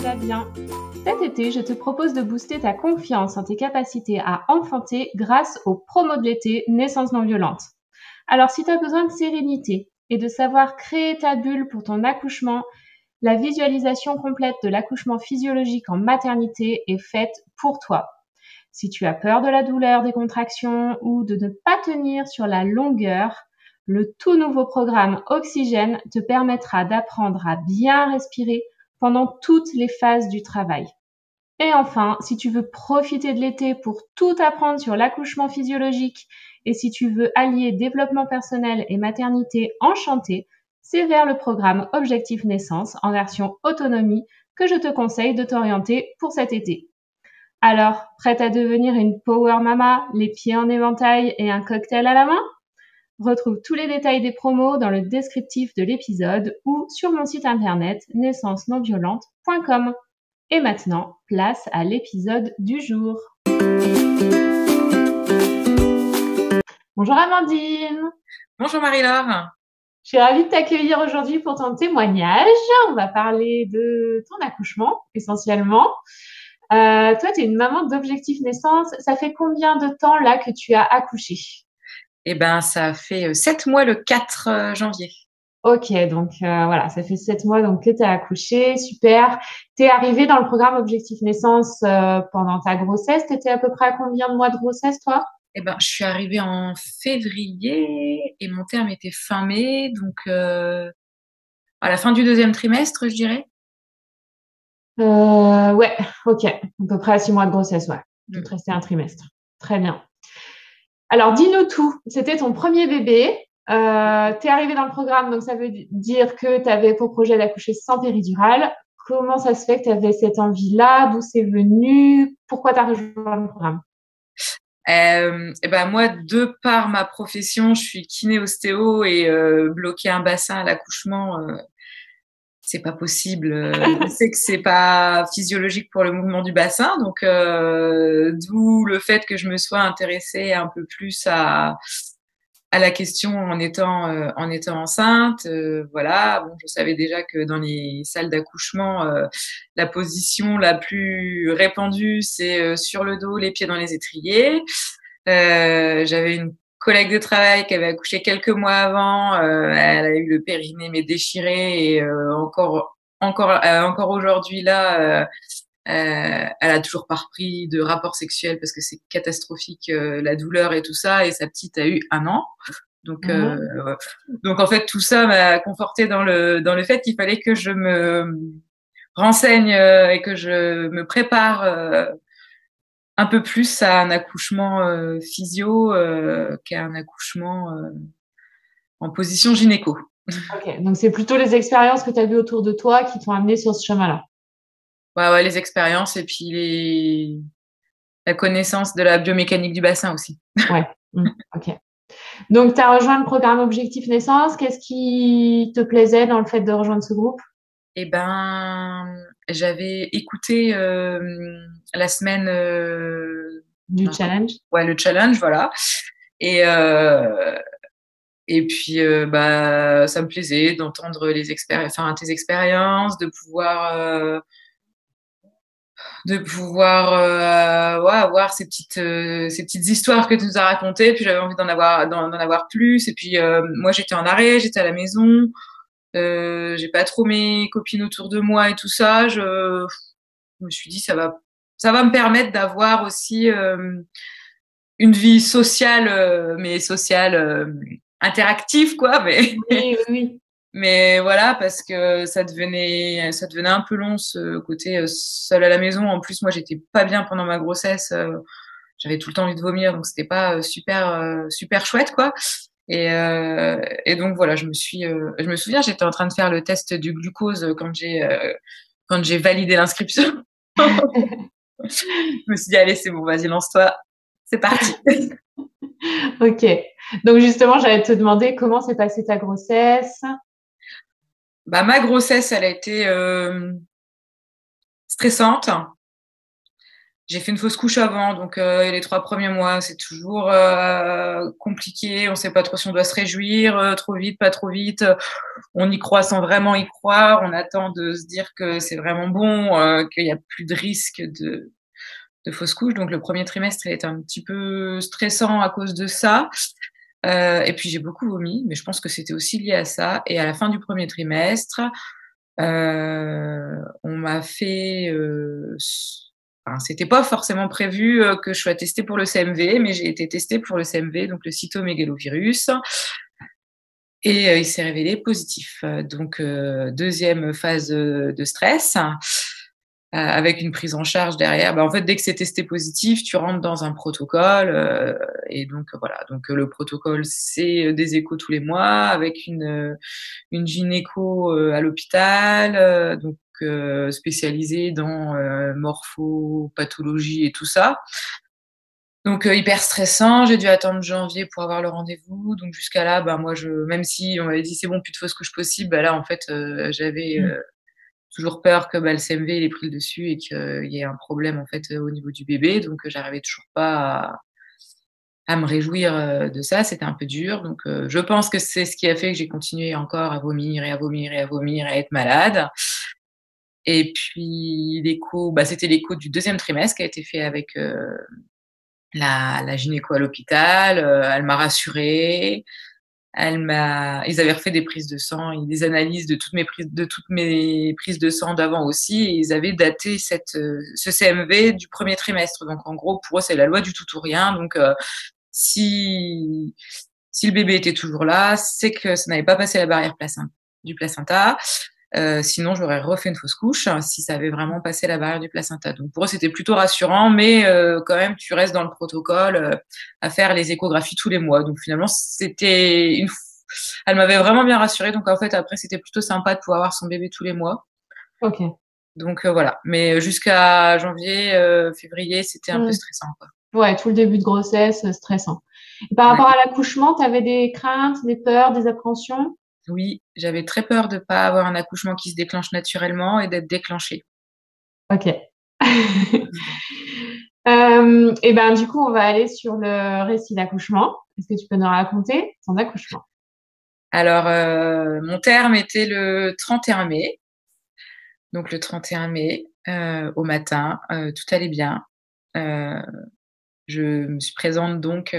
vas bien. Cet été, je te propose de booster ta confiance en tes capacités à enfanter grâce aux promos de l'été Naissance non violente. Alors, si tu as besoin de sérénité et de savoir créer ta bulle pour ton accouchement, la visualisation complète de l'accouchement physiologique en maternité est faite pour toi. Si tu as peur de la douleur des contractions ou de ne pas tenir sur la longueur, le tout nouveau programme Oxygène te permettra d'apprendre à bien respirer pendant toutes les phases du travail. Et enfin, si tu veux profiter de l'été pour tout apprendre sur l'accouchement physiologique et si tu veux allier développement personnel et maternité enchantée, c'est vers le programme Objectif Naissance en version autonomie que je te conseille de t'orienter pour cet été. Alors, prête à devenir une power mama, les pieds en éventail et un cocktail à la main? Retrouve tous les détails des promos dans le descriptif de l'épisode ou sur mon site internet naissancenonviolente.com. Et maintenant, place à l'épisode du jour. Bonjour Amandine. Bonjour Marie-Laure. Je suis ravie de t'accueillir aujourd'hui pour ton témoignage. On va parler de ton accouchement essentiellement. Toi, tu es une maman d'Objectif Naissance. Ça fait combien de temps là que tu as accouché? Eh ben, ça fait 7 mois le 4 janvier. Ok, donc voilà, ça fait 7 mois donc que tu as accouché, super. Tu es arrivée dans le programme Objectif Naissance pendant ta grossesse. Tu étais à peu près à combien de mois de grossesse, toi? Eh ben, je suis arrivée en février et mon terme était fin mai, donc à la fin du 2e trimestre, je dirais. Ouais, ok, à peu près à 6 mois de grossesse, ouais. Il te restait un trimestre. Très bien. Alors, dis-nous tout. C'était ton premier bébé. T'es arrivée dans le programme, donc ça veut dire que tu avais pour projet d'accoucher sans péridurale. Comment ça se fait que tu avais cette envie-là? D'où c'est venu? Pourquoi tu as rejoint le programme? Eh ben, moi, de par ma profession, je suis kiné-ostéo et bloquer un bassin à l'accouchement, c'est pas possible. Je sais que c'est pas physiologique pour le mouvement du bassin, donc d'où le fait que je me sois intéressée un peu plus à la question en étant enceinte. Voilà, bon, je savais déjà que dans les salles d'accouchement, la position la plus répandue, c'est sur le dos, les pieds dans les étriers. J'avais une collègue de travail qui avait accouché quelques mois avant. Elle a eu le périnée mais déchiré et encore aujourd'hui là, elle a toujours pas repris de rapport sexuel parce que c'est catastrophique, la douleur et tout ça. Et sa petite a eu 1 an. Donc, donc en fait, tout ça m'a confortée dans le fait qu'il fallait que je me renseigne et que je me prépare un peu plus à un accouchement physio qu'à un accouchement en position gynéco. Ok, donc c'est plutôt les expériences que tu as vues autour de toi qui t'ont amené sur ce chemin-là. Ouais, les expériences et puis la connaissance de la biomécanique du bassin aussi. Ouais, ok. Donc, tu as rejoint le programme Objectif Naissance. Qu'est-ce qui te plaisait dans le fait de rejoindre ce groupe? Eh ben, j'avais écouté la semaine Du challenge? ouais, le challenge, voilà. Et et puis bah ça me plaisait d'entendre tes expériences, de pouvoir ouais, avoir ces petites histoires que tu nous as racontées. Puis j'avais envie d'en avoir plus. Et puis moi j'étais en arrêt, j'étais à la maison. J'ai pas trop mes copines autour de moi et tout ça. Je me suis dit ça va me permettre d'avoir aussi une vie sociale, mais sociale interactive quoi. Oui, oui. Mais voilà, parce que ça devenait un peu long ce côté seule à la maison. En plus, moi, j'étais pas bien pendant ma grossesse. J'avais tout le temps envie de vomir, donc c'était pas super chouette quoi. Et donc voilà, je me souviens, j'étais en train de faire le test du glucose quand j'ai validé l'inscription. Je me suis dit allez, c'est bon, vas-y, lance-toi, c'est parti. Ok. Donc, justement, j'allais te demander comment s'est passée ta grossesse. Bah ma grossesse, elle a été stressante. J'ai fait une fausse couche avant, donc les 3 premiers mois, c'est toujours compliqué. On sait pas trop si on doit se réjouir, trop vite, pas trop vite. On y croit sans vraiment y croire. On attend de se dire que c'est vraiment bon, qu'il y a plus de risque de fausse couche. Donc le premier trimestre, il était un petit peu stressant à cause de ça. Et puis j'ai beaucoup vomi, mais je pense que c'était aussi lié à ça. Et à la fin du premier trimestre, on m'a fait, enfin, c'était pas forcément prévu que je sois testée pour le CMV, mais j'ai été testée pour le CMV, donc le cytomégalovirus, et il s'est révélé positif. Donc deuxième phase de stress. Avec une prise en charge derrière. Bah, en fait, dès que c'est testé positif, tu rentres dans un protocole. Et donc, voilà. Donc, le protocole, c'est des échos tous les mois avec une gynéco à l'hôpital, donc spécialisée dans morphopathologie et tout ça. Donc, hyper stressant. J'ai dû attendre janvier pour avoir le rendez-vous. Donc, jusqu'à là, bah, moi, même si on m'avait dit c'est bon, plus de fausse couche possible, bah, là, en fait, j'avais toujours peur que bah, le CMV il ait pris le dessus et qu'il y ait un problème en fait au niveau du bébé. Donc j'arrivais toujours pas à me réjouir de ça. C'était un peu dur. Donc je pense que c'est ce qui a fait que j'ai continué encore à vomir et à vomir et à vomir et à être malade. Et puis l'écho, bah, c'était l'écho du deuxième trimestre qui a été fait avec la gynéco à l'hôpital. Elle m'a rassurée. Ils avaient refait des prises de sang et des analyses de toutes mes prises de sang d'avant aussi, et ils avaient daté ce CMV du premier trimestre. Donc en gros, pour eux, c'est la loi du tout ou rien. Donc si le bébé était toujours là, c'est que ça n'avait pas passé la barrière du placenta. Sinon, j'aurais refait une fausse couche si ça avait vraiment passé la barrière du placenta. Donc pour eux, c'était plutôt rassurant, mais quand même, tu restes dans le protocole à faire les échographies tous les mois. Donc finalement, elle m'avait vraiment bien rassurée. Donc en fait, après, c'était plutôt sympa de pouvoir avoir son bébé tous les mois. Ok. Donc voilà. Mais jusqu'à janvier, février, c'était un peu stressant, quoi. Ouais, tout le début de grossesse, stressant. Et par rapport à l'accouchement, tu avais des craintes, des peurs, des appréhensions? Oui, j'avais très peur de pas avoir un accouchement qui se déclenche naturellement et d'être déclenchée. Ok. Et ben du coup, on va aller sur le récit d'accouchement. Est-ce que tu peux nous raconter ton accouchement? Alors, mon terme était le 31 mai. Donc le 31 mai, au matin, tout allait bien. Heu, je me suis présente donc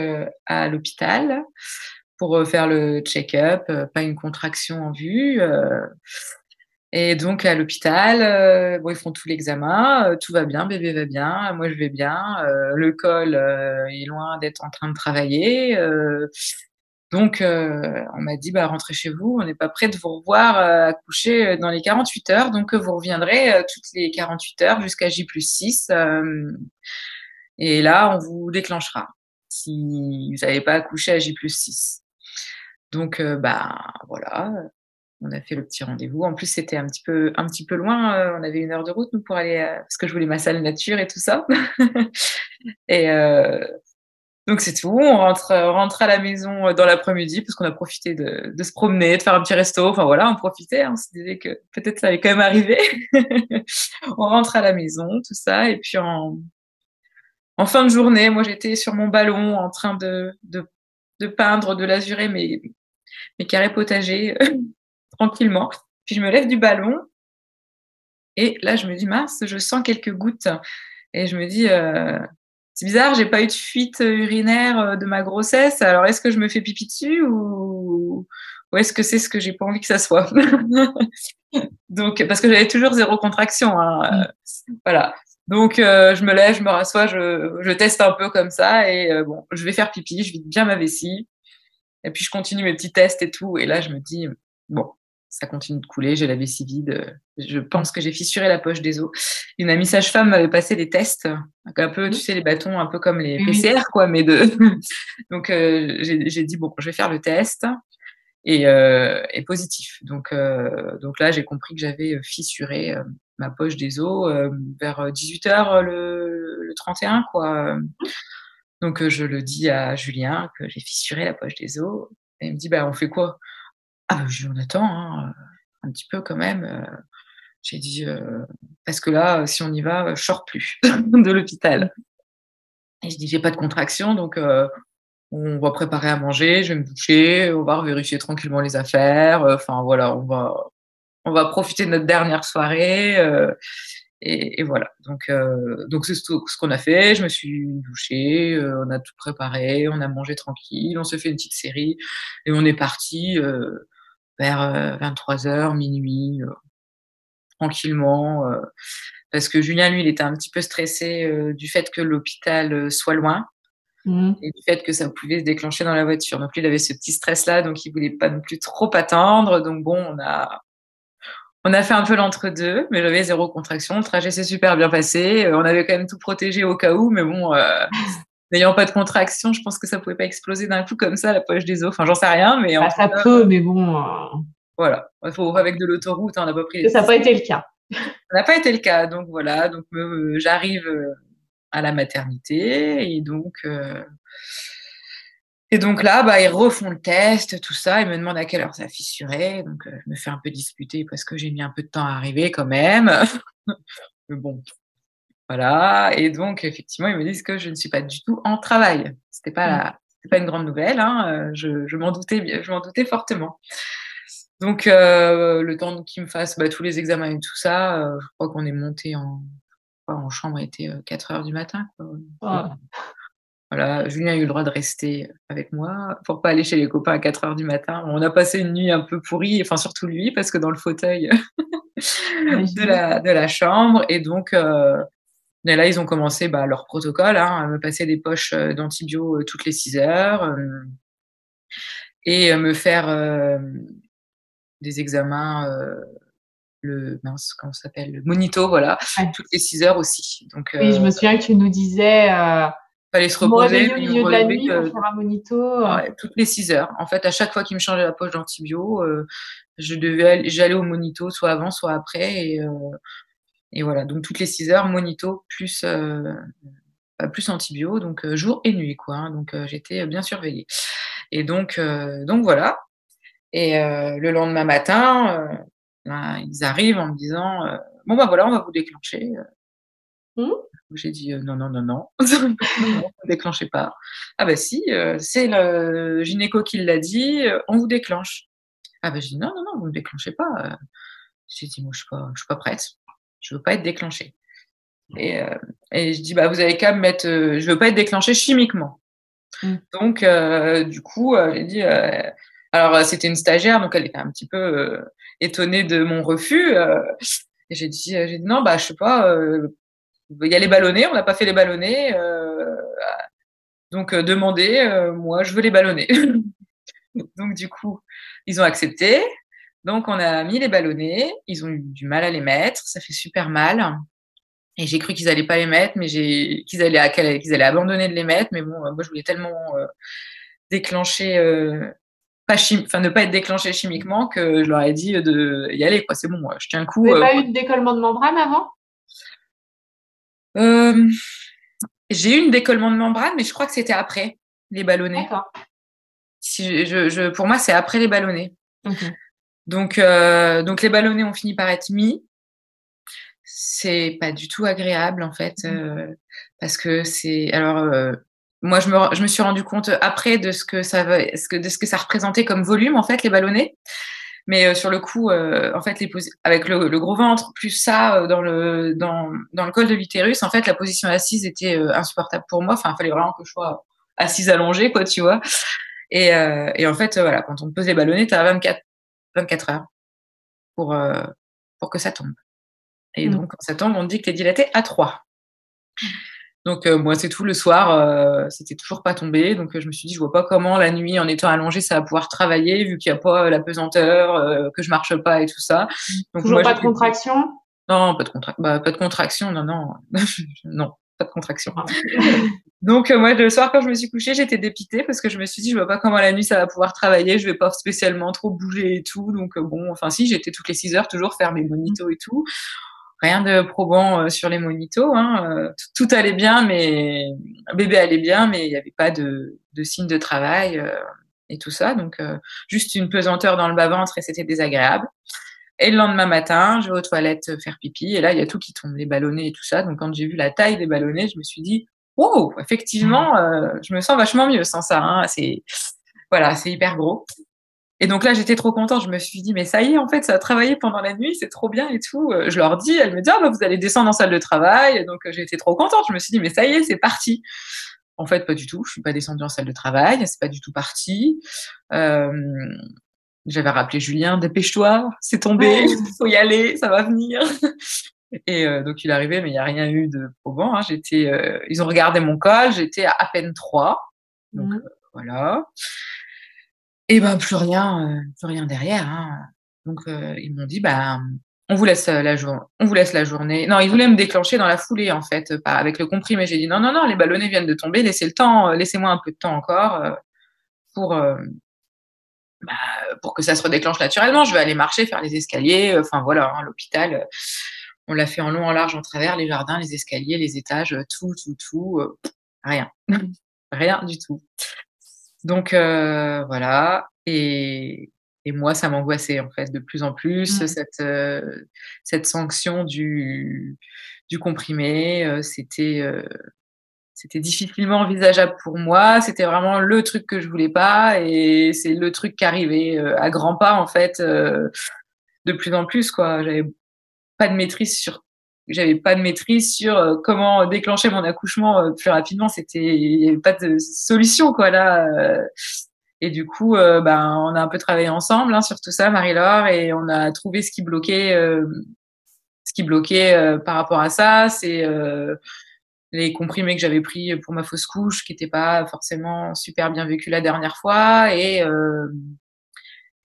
à l'hôpital pour faire le check-up, pas une contraction en vue. Et donc à l'hôpital, bon, ils font tout l'examen, tout va bien, bébé va bien, moi je vais bien, le col est loin d'être en train de travailler. Donc on m'a dit: «Bah, rentrez chez vous, on n'est pas prêt de vous revoir accoucher dans les 48 heures, donc vous reviendrez toutes les 48 heures jusqu'à J+6, et là on vous déclenchera si vous n'avez pas accouché à J+6». Donc bah, voilà, on a fait le petit rendez-vous. En plus, c'était un petit peu loin, on avait 1 heure de route nous pour aller, parce que je voulais ma salle nature et tout ça. Et donc c'est tout. On rentre à la maison dans l'après-midi parce qu'on a profité de se promener, de faire un petit resto. Enfin voilà, on profitait, hein, on se disait que peut-être ça allait quand même arriver. On rentre à la maison, tout ça, et puis en fin de journée, moi j'étais sur mon ballon en train de peindre, de lazurer mes carrés potagers tranquillement. Puis je me lève du ballon et là je me dis: «Mince, je sens quelques gouttes», et je me dis: «C'est bizarre, j'ai pas eu de fuite urinaire de ma grossesse, alors est-ce que je me fais pipi dessus ou est-ce que c'est ce que j'ai pas envie que ça soit?» Donc parce que j'avais toujours 0 contraction, hein, voilà. Donc je me lève, je me rassois, je teste un peu comme ça, et bon, je vais faire pipi, je vide bien ma vessie et puis je continue mes petits tests et tout, et là je me dis: «Bon, ça continue de couler, j'ai la vessie vide, je pense que j'ai fissuré la poche des os». Une amie sage-femme m'avait passé des tests, un peu, tu sais, les bâtons un peu comme les Oui. PCR quoi, mais de donc j'ai dit: «Bon, je vais faire le test», et positif. Donc là, j'ai compris que j'avais fissuré ma poche des os vers 18 h le 31, quoi. Donc je le dis à Julien que j'ai fissuré la poche des os, et il me dit: «Bah, on fait quoi?» Ah bah, je lui dis: «On attend, hein, un petit peu quand même». J'ai dit, parce que là, si on y va, je sors plus de l'hôpital. Et je dis: «J'ai pas de contraction, donc on va préparer à manger, je vais me doucher, on va vérifier tranquillement les affaires, enfin voilà, on va profiter de notre dernière soirée, et voilà. Donc c'est ce qu'on a fait. Je me suis douchée, on a tout préparé, on a mangé tranquille, on s'est fait une petite série et on est partis, vers, 23:00, minuit, tranquillement, parce que Julien, lui, il était un petit peu stressé, du fait que l'hôpital, soit loin Mmh. et du fait que ça pouvait se déclencher dans la voiture. Donc lui, il avait ce petit stress-là, donc il voulait pas non plus trop attendre. Donc bon, on a fait un peu l'entre-deux, mais j'avais 0 contraction. Le trajet s'est super bien passé. On avait quand même tout protégé au cas où, mais bon, n'ayant pas de contraction, je pense que ça pouvait pas exploser d'un coup comme ça, la poche des os. Enfin, j'en sais rien, mais en Bah, tout ça cas, peut, mais bon, voilà. Il faut avec de l'autoroute, hein, on n'a pas pris les ça n'a pistes. pas été le cas. Ça n'a pas été le cas, donc voilà. Donc j'arrive, à la maternité et donc là, bah, ils refont le test, tout ça. Ils me demandent à quelle heure ça fissurait. Donc, je me fais un peu disputer parce que j'ai mis un peu de temps à arriver quand même. Mais bon, voilà. Et donc, effectivement, ils me disent que je ne suis pas du tout en travail. Mmh. C'était pas une grande nouvelle, hein. Je m'en doutais bien, je m'en doutais fortement. Donc, le temps qu'ils me fassent, bah, tous les examens et tout ça, je crois qu'on est monté en chambre, il était 4 heures du matin, quoi. Donc, Oh. voilà, Julien a eu le droit de rester avec moi pour pas aller chez les copains à 4 heures du matin. On a passé une nuit un peu pourrie, enfin surtout lui, parce que dans le fauteuil de J'imagine. la chambre. Et donc, et là, ils ont commencé, bah, leur protocole, hein, à me passer des poches, d'antibio, toutes les 6 heures, et me faire, des examens, comment ça s'appelle? Le monito, voilà, Ouais. toutes les 6 heures aussi. Donc, Oui, je me souviens que tu nous disais, fallait se «Vous me reposer, réveillez au mais ils me milieu de la relevaient nuit pour faire un monito». ouais, toutes les 6 heures. En fait, à chaque fois qu'ils me changeaient la poche d'antibio, j'allais au monito, soit avant, soit après. Et voilà, donc toutes les 6 heures, monito plus antibio, donc jour et nuit, quoi, hein. Donc j'étais bien surveillée. Et donc voilà. Et le lendemain matin, ben, ils arrivent en me disant, «Bon, bah, voilà, on va vous déclencher». Mmh. J'ai dit: «Non, non, non, non, non, non, vous déclenchez pas». «Ah bah si, c'est le gynéco qui l'a dit, on vous déclenche». Ah bah j'ai dit: «Non, non, non, vous me déclenchez pas, J'ai dit: «Moi, je suis pas prête, je veux pas être déclenchée». Et je dis: «Bah, vous avez qu'à me mettre, je veux pas être déclenchée chimiquement». Mmh. Donc du coup, j'ai dit, alors, c'était une stagiaire, donc elle était un petit peu, étonnée de mon refus, et j'ai dit: «Non, bah, je sais pas, il y a les ballonnés, on n'a pas fait les ballonnés, donc demandez, moi je veux les ballonnés». Donc du coup, ils ont accepté. Donc on a mis les ballonnés, ils ont eu du mal à les mettre, ça fait super mal et j'ai cru qu'ils allaient pas les mettre, mais qu'ils allaient abandonner de les mettre, mais bon, moi je voulais tellement, déclencher, enfin ne pas être déclenchée chimiquement, que je leur ai dit, de y aller, quoi. C'est bon, je tiens le Vous coup, avez pas eu de décollement de membrane avant? hem, j'ai eu une décollement de membrane, mais je crois que c'était après les ballonnés. D'accord. Si pour moi, c'est après les ballonnés. OK. Donc les ballonnés ont fini par être mis. C'est pas du tout agréable en fait, Mmh. parce que c'est alors, moi je me suis rendu compte après de ce que ça représentait comme volume en fait les ballonnés. Mais, sur le coup, en fait avec le gros ventre plus ça, dans le col de l'utérus, en fait la position assise était, insupportable pour moi. Enfin, il fallait vraiment que je sois assise allongée quoi, tu vois? Et en fait, voilà, quand on te pose les ballonnets, tu as 24 heures pour, heu, pour que ça tombe. Et Mmh. donc quand ça tombe, on te dit que tu es dilatée à 3. Donc moi, c'est tout. Le soir, c'était toujours pas tombé, donc je me suis dit: «Je vois pas comment la nuit, en étant allongée, ça va pouvoir travailler vu qu'il y a pas la pesanteur, que je marche pas et tout ça». Donc Toujours moi, pas de j'étais contraction? non, pas de contraction, non, non, non, pas de contraction. Ah. Donc moi, le soir, quand je me suis couchée, j'étais dépitée parce que je me suis dit: «Je vois pas comment la nuit, ça va pouvoir travailler, je vais pas spécialement trop bouger et tout». Donc bon, enfin si, j'étais toutes les 6 heures toujours faire mes Mmh. monitos et tout. Rien de probant, sur les monitos, hein, tout allait bien, mais bébé allait bien, mais il y avait pas de signes de travail, et tout ça. Donc juste une pesanteur dans le bas-ventre et c'était désagréable. Et le lendemain matin, je vais aux toilettes faire pipi et là, il y a tout qui tombe, les ballonnets et tout ça. Donc, quand j'ai vu la taille des ballonnets, je me suis dit, wow, effectivement, je me sens vachement mieux sans ça. Hein. Voilà, c'est hyper gros. Et donc là, j'étais trop contente. Je me suis dit, mais ça y est, en fait, ça a travaillé pendant la nuit, c'est trop bien et tout. Je leur dis, elles me disent, ah, bah, vous allez descendre en salle de travail. Donc, j'étais trop contente. Je me suis dit, mais ça y est, c'est parti. En fait, pas du tout. Je suis pas descendue en salle de travail. C'est pas du tout parti. Euh, J'avais rappelé Julien, dépêche-toi, c'est tombé, faut y aller, ça va venir. Et donc il est arrivé, mais il n'y a rien eu de probant. Hein. Ils ont regardé mon col, j'étais à peine 3. Donc voilà. Et ben plus rien derrière. Hein. Donc ils m'ont dit, bah on vous laisse la journée. Non, ils voulaient me déclencher dans la foulée en fait, pas avec le comprimé. J'ai dit non, non, non, les ballonnets viennent de tomber, laissez-moi un peu de temps encore pour bah, pour que ça se redéclenche naturellement. Je vais aller marcher, faire les escaliers. Enfin voilà, hein, l'hôpital, on l'a fait en long, en large, en travers, les jardins, les escaliers, les étages, tout. Rien. Rien du tout. Donc voilà. Et moi, ça m'angoissait en fait de plus en plus, cette sanction du comprimé. C'était difficilement envisageable pour moi. C'était vraiment le truc que je voulais pas et c'est le truc qui arrivait à grands pas en fait de plus en plus quoi. J'avais pas de maîtrise sur comment déclencher mon accouchement plus rapidement. Il y avait pas de solution quoi là. Et du coup, ben on a un peu travaillé ensemble hein, sur tout ça, Marie-Laure, et on a trouvé ce qui bloquait. Par rapport à ça, c'est les comprimés que j'avais pris pour ma fausse couche, qui n'étaient pas forcément super bien vécus la dernière fois, et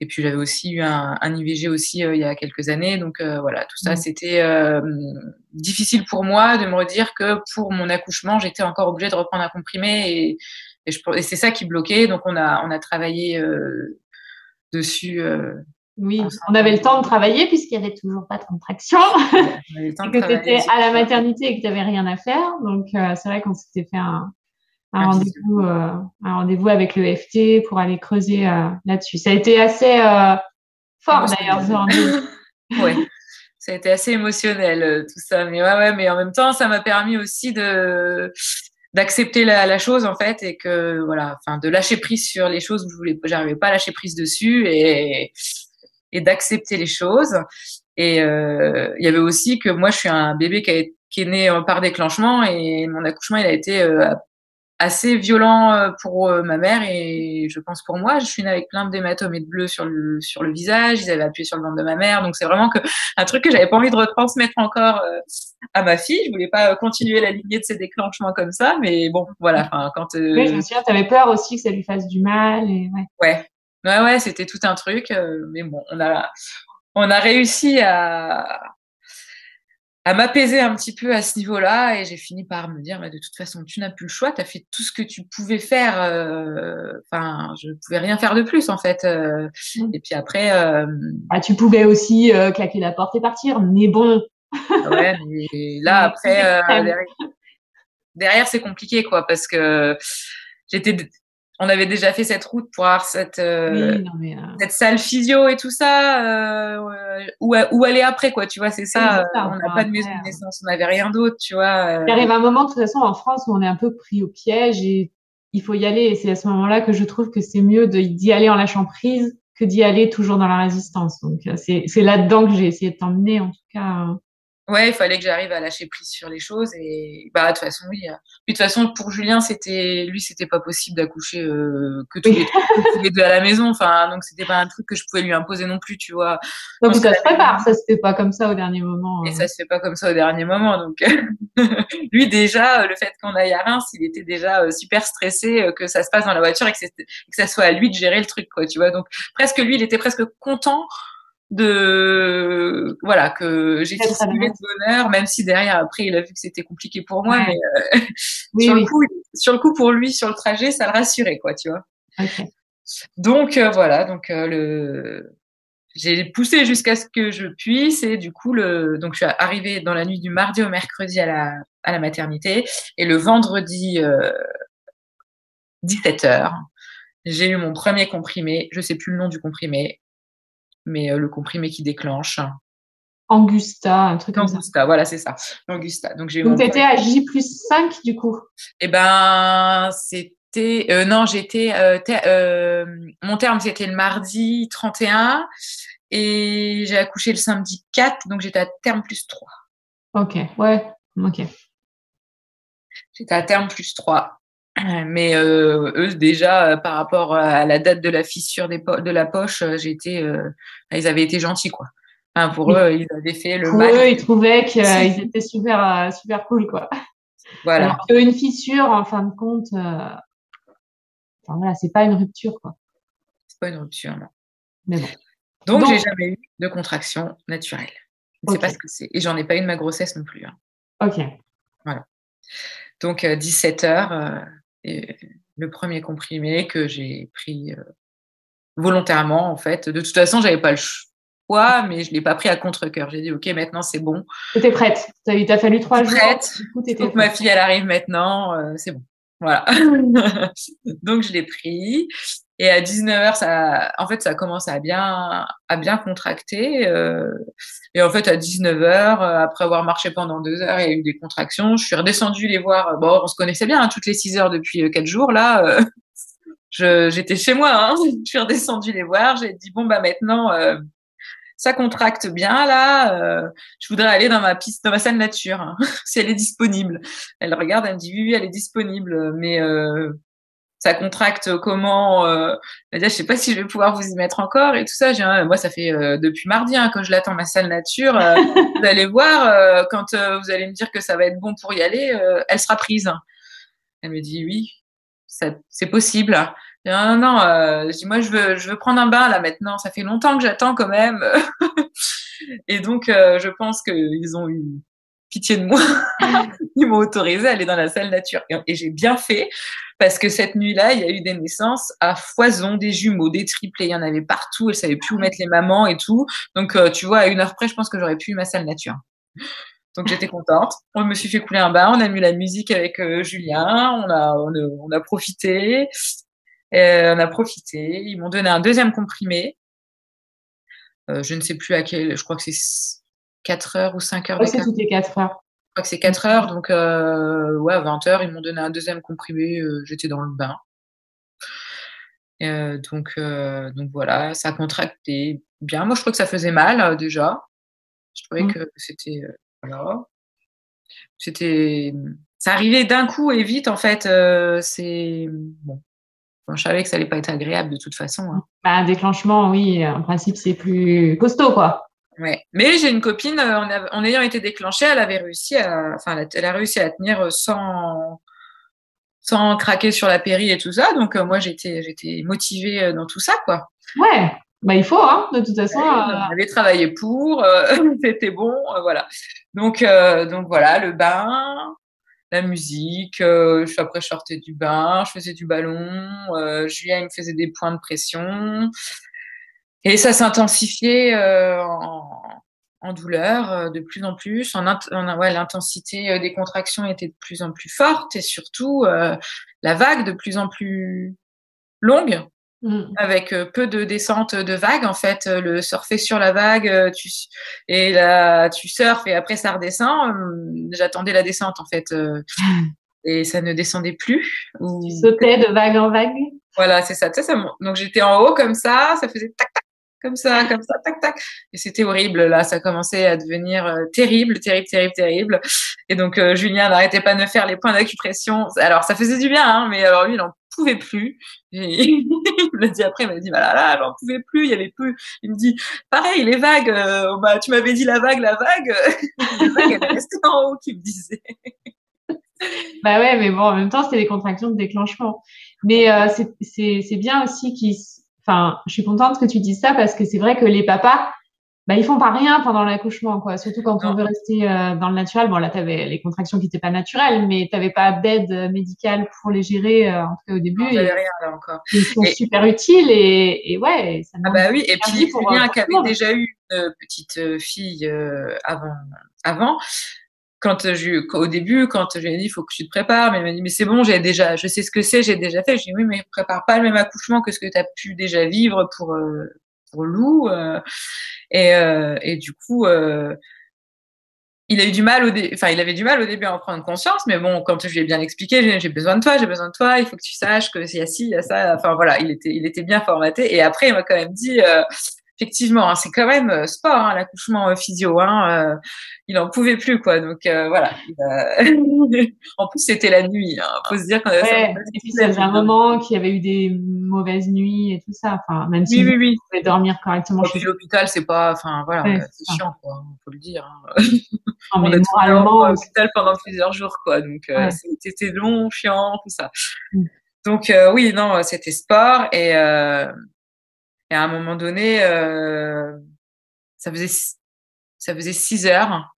puis j'avais aussi eu un IVG aussi il y a quelques années, donc voilà, tout ça c'était difficile pour moi de me redire que pour mon accouchement j'étais encore obligée de reprendre un comprimé et c'est ça qui bloquait, donc on a travaillé dessus. Oui, on avait le temps de travailler puisqu'il n'y avait toujours pas de contraction et que tu étais à la maternité et que tu n'avais rien à faire. Donc, c'est vrai qu'on s'était fait un rendez-vous avec le FT pour aller creuser là-dessus. Ça a été assez fort d'ailleurs, ce rendez-vous. Ouais, ça a été assez émotionnel tout ça. Mais en même temps, ça m'a permis aussi d'accepter la chose en fait et que voilà, enfin de lâcher prise sur les choses où j'arrivais pas à lâcher prise dessus et d'accepter les choses. Et il y avait aussi que moi, je suis un bébé qui est né par déclenchement et mon accouchement, il a été assez violent pour ma mère et je pense pour moi. Je suis née avec plein d'hématomes et de bleus sur le visage. Ils avaient appuyé sur le ventre de ma mère. Donc, c'est vraiment un truc que j'avais pas envie de retransmettre encore à ma fille. Je voulais pas continuer la lignée de ces déclenchements comme ça. Mais bon, voilà. Oui, je me souviens, tu avais peur aussi que ça lui fasse du mal. Et, ouais, c'était tout un truc. Mais bon, on a réussi à m'apaiser un petit peu à ce niveau-là et j'ai fini par me dire, bah, de toute façon, tu n'as plus le choix, tu as fait tout ce que tu pouvais faire. Enfin, je ne pouvais rien faire de plus, en fait. Et puis après... tu pouvais aussi claquer la porte et partir, mais bon. Ouais, mais là, après, derrière, c'est compliqué, quoi, parce que on avait déjà fait cette route pour avoir cette salle physio et tout ça, où aller après, quoi, tu vois, c'est ça. Oui, on n'a pas de maison de naissance, on n'avait rien d'autre, tu vois. Il arrive un moment, de toute façon, en France, où on est un peu pris au piège et il faut y aller. Et c'est à ce moment-là que je trouve que c'est mieux d'y aller en lâchant prise que d'y aller toujours dans la résistance. Donc, c'est là-dedans que j'ai essayé de t'emmener, en tout cas. Ouais, il fallait que j'arrive à lâcher prise sur les choses et bah de toute façon oui. Puis de toute façon pour Julien c'était pas possible d'accoucher que tous les deux à la maison. Enfin donc c'était pas un truc que je pouvais lui imposer non plus, tu vois. Donc ça se prépare, ça se fait pas comme ça au dernier moment. Et ça se fait pas comme ça au dernier moment. Donc lui déjà le fait qu'on aille à Reims, il était déjà super stressé que ça se passe dans la voiture et que ça soit à lui de gérer le truc quoi, tu vois. Donc presque lui il était presque content voilà que j'ai simulé de bonheur, même si derrière après il a vu que c'était compliqué pour moi, mais sur le coup pour lui sur le trajet ça le rassurait quoi, tu vois. Okay. Donc voilà, donc j'ai poussé jusqu'à ce que je puisse et du coup donc je suis arrivée dans la nuit du mardi au mercredi à la maternité et le vendredi 17h j'ai eu mon premier comprimé, je sais plus le nom du comprimé. mais le comprimé qui déclenche. Angusta, un truc comme ça. Angusta, voilà, c'est ça. Angusta. Donc, j'ai eu Donc, mon tu étais à J+5 du coup. Eh ben, c'était. Non, j'étais. Mon terme, c'était le mardi 31 et j'ai accouché le samedi 4, donc j'étais à terme +3. Ok, ouais, ok. J'étais à terme +3. Mais eux, déjà, par rapport à la date de la fissure de la poche, ils avaient été gentils, quoi. Enfin, pour Oui. eux, ils avaient fait le Pour max. eux, ils trouvaient qu'ils étaient super, super cool, quoi. Alors Voilà. qu'une fissure, en fin de compte, enfin, voilà, c'est pas une rupture, quoi. C'est pas une rupture, non. Mais bon. Donc, j'ai jamais eu de contraction naturelle. Je ne sais pas ce ok, que c'est. Et j'en ai pas eu de ma grossesse non plus, hein. ok. Voilà. Donc, 17 heures, le premier comprimé que j'ai pris volontairement, en fait. De toute façon, j'avais pas le choix, mais je l'ai pas pris à contre-cœur. J'ai dit, OK, maintenant, c'est bon. T'étais prête. Il t'a fallu 3 Je suis jours. prête. Du coup, Il faut t'étais que ma prête. fille, elle arrive maintenant. C'est bon. Voilà. Donc, je l'ai pris. Et à 19 heures, en fait, ça commence à bien contracter. Et en fait, à 19 heures, après avoir marché pendant 2 heures, il y a eu des contractions. Je suis redescendue les voir. Bon, on se connaissait bien, hein, toutes les 6 heures depuis 4 jours. Là, j'étais chez moi. Hein. Je suis redescendue les voir. J'ai dit, bon, bah maintenant, ça contracte bien là. Je voudrais aller dans ma salle nature, hein, si elle est disponible. Elle regarde, elle me dit oui, oui, elle est disponible, mais ça contracte comment Elle dit, je sais pas si je vais pouvoir vous y mettre encore et tout ça. Moi, ça fait depuis mardi hein, que je l'attends ma salle nature. Vous allez voir quand vous allez me dire que ça va être bon pour y aller, elle sera prise. Elle me dit oui, c'est possible. Je dis, non, non, je dis moi je veux prendre un bain là maintenant. Ça fait longtemps que j'attends quand même. Et donc je pense qu'ils ont eu pitié de moi. Ils m'ont autorisé à aller dans la salle nature. Et j'ai bien fait parce que cette nuit-là, il y a eu des naissances à foison, des jumeaux, des triplés. Il y en avait partout. Elles savaient plus où mettre les mamans et tout. Donc tu vois, à 1 heure près, je pense que j'aurais pu ma salle nature. Donc j'étais contente. On me suis fait couler un bain. On a mis la musique avec Julien. On a profité. On a profité. Ils m'ont donné un deuxième comprimé. Je ne sais plus à quel. Je crois que c'est 4 heures ou 5 heures Ouais, c'est d'écart. toutes les 4 heures. Je crois que c'est 4 heures. Donc ouais, à 20 heures, ils m'ont donné un deuxième comprimé. J'étais dans le bain. Donc voilà, ça a contracté bien. Moi, je trouvais que ça faisait mal déjà. Je trouvais que c'était voilà. Ça arrivait d'un coup et vite en fait. C'est bon. Bon, je savais que ça allait pas être agréable de toute façon. Hein. Bah, un déclenchement, oui, en principe, c'est plus costaud, quoi. Ouais. Mais j'ai une copine, en ayant été déclenchée, elle a réussi à tenir sans craquer sur la péri et tout ça. Donc moi, j'étais motivée dans tout ça, quoi. Ouais, bah, il faut, hein, de toute façon. On avait travaillé pour, c'était bon, voilà. Donc voilà, le bain, la musique. Après, je sortais du bain, je faisais du ballon. Julien, il me faisait des points de pression. Et ça s'intensifiait en douleur de plus en plus. Ouais, l'intensité des contractions était de plus en plus forte et surtout la vague de plus en plus longue. Avec peu de descente de vagues, en fait, le surfer sur la vague, et là, tu surfes et après ça redescend. J'attendais la descente, en fait, et ça ne descendait plus. Tu sautais de vague en vague. Voilà, c'est ça. Tu sais, donc j'étais en haut comme ça faisait tac tac comme ça, tac tac, et c'était horrible. Là, ça commençait à devenir terrible, terrible, terrible, terrible. Et donc Julien n'arrêtait pas de me faire les points d'acupression. Alors ça faisait du bien, hein, mais alors lui, il n'en pouvait plus. Et il me l'a dit après, il m'a dit voilà, là, j'en pouvais plus, il y avait plus. Il me dit pareil, les vagues. Bah, tu m'avais dit la vague. La vague, elle est restée en haut, qui me disait. Bah ouais, mais bon, en même temps, c'est les contractions de déclenchement. Mais c'est bien aussi enfin, je suis contente que tu dises ça parce que c'est vrai que les papas, bah, ils font pas rien pendant l'accouchement, quoi. Surtout quand on Non. veut rester dans le naturel. Bon, là, t'avais les contractions qui étaient pas naturelles, mais t'avais pas d'aide médicale pour les gérer, en tout cas au début. Non, j'avais rien là encore. Ils sont super utiles et ouais, ça Ah demande bah oui, et puis Julien pour qui tout le avait monde. déjà eu une petite fille avant, au début, quand je lui ai dit, il faut que tu te prépares, mais il m'a dit, mais c'est bon, je sais ce que c'est, j'ai déjà fait. Je lui ai dit, oui, mais prépare pas le même accouchement que ce que tu as pu déjà vivre pour pour Lou. Et du coup, il a eu du mal il avait du mal au début à en prendre conscience, mais bon, quand je lui ai bien expliqué, j'ai besoin de toi, il faut que tu saches que s'il y a ci, il y a ça. Enfin voilà, il était bien formaté. Et après, il m'a quand même dit, effectivement, hein, c'est quand même sport, hein, l'accouchement physio. Hein, il en pouvait plus, quoi. Donc voilà. En plus, c'était la nuit. Hein. Faut se dire qu'on avait ça. Ouais, et puis ça faisait un moment qu'il y avait eu des mauvaises nuits et tout ça. Enfin, même si Oui, vous oui, oui. pouvez dormir correctement Et chez puis vous. l'hôpital, c'est pas, enfin voilà, Ouais, c'est c'est ça. chiant, quoi. Faut le dire. Hein. Non, On mais a tourné en rond à moralement, l'hôpital pendant plusieurs jours, quoi. Donc ouais. c'était long, chiant, tout ça. Mm. Donc oui, non, c'était sport et à un moment donné, ça faisait ça faisait 6 heures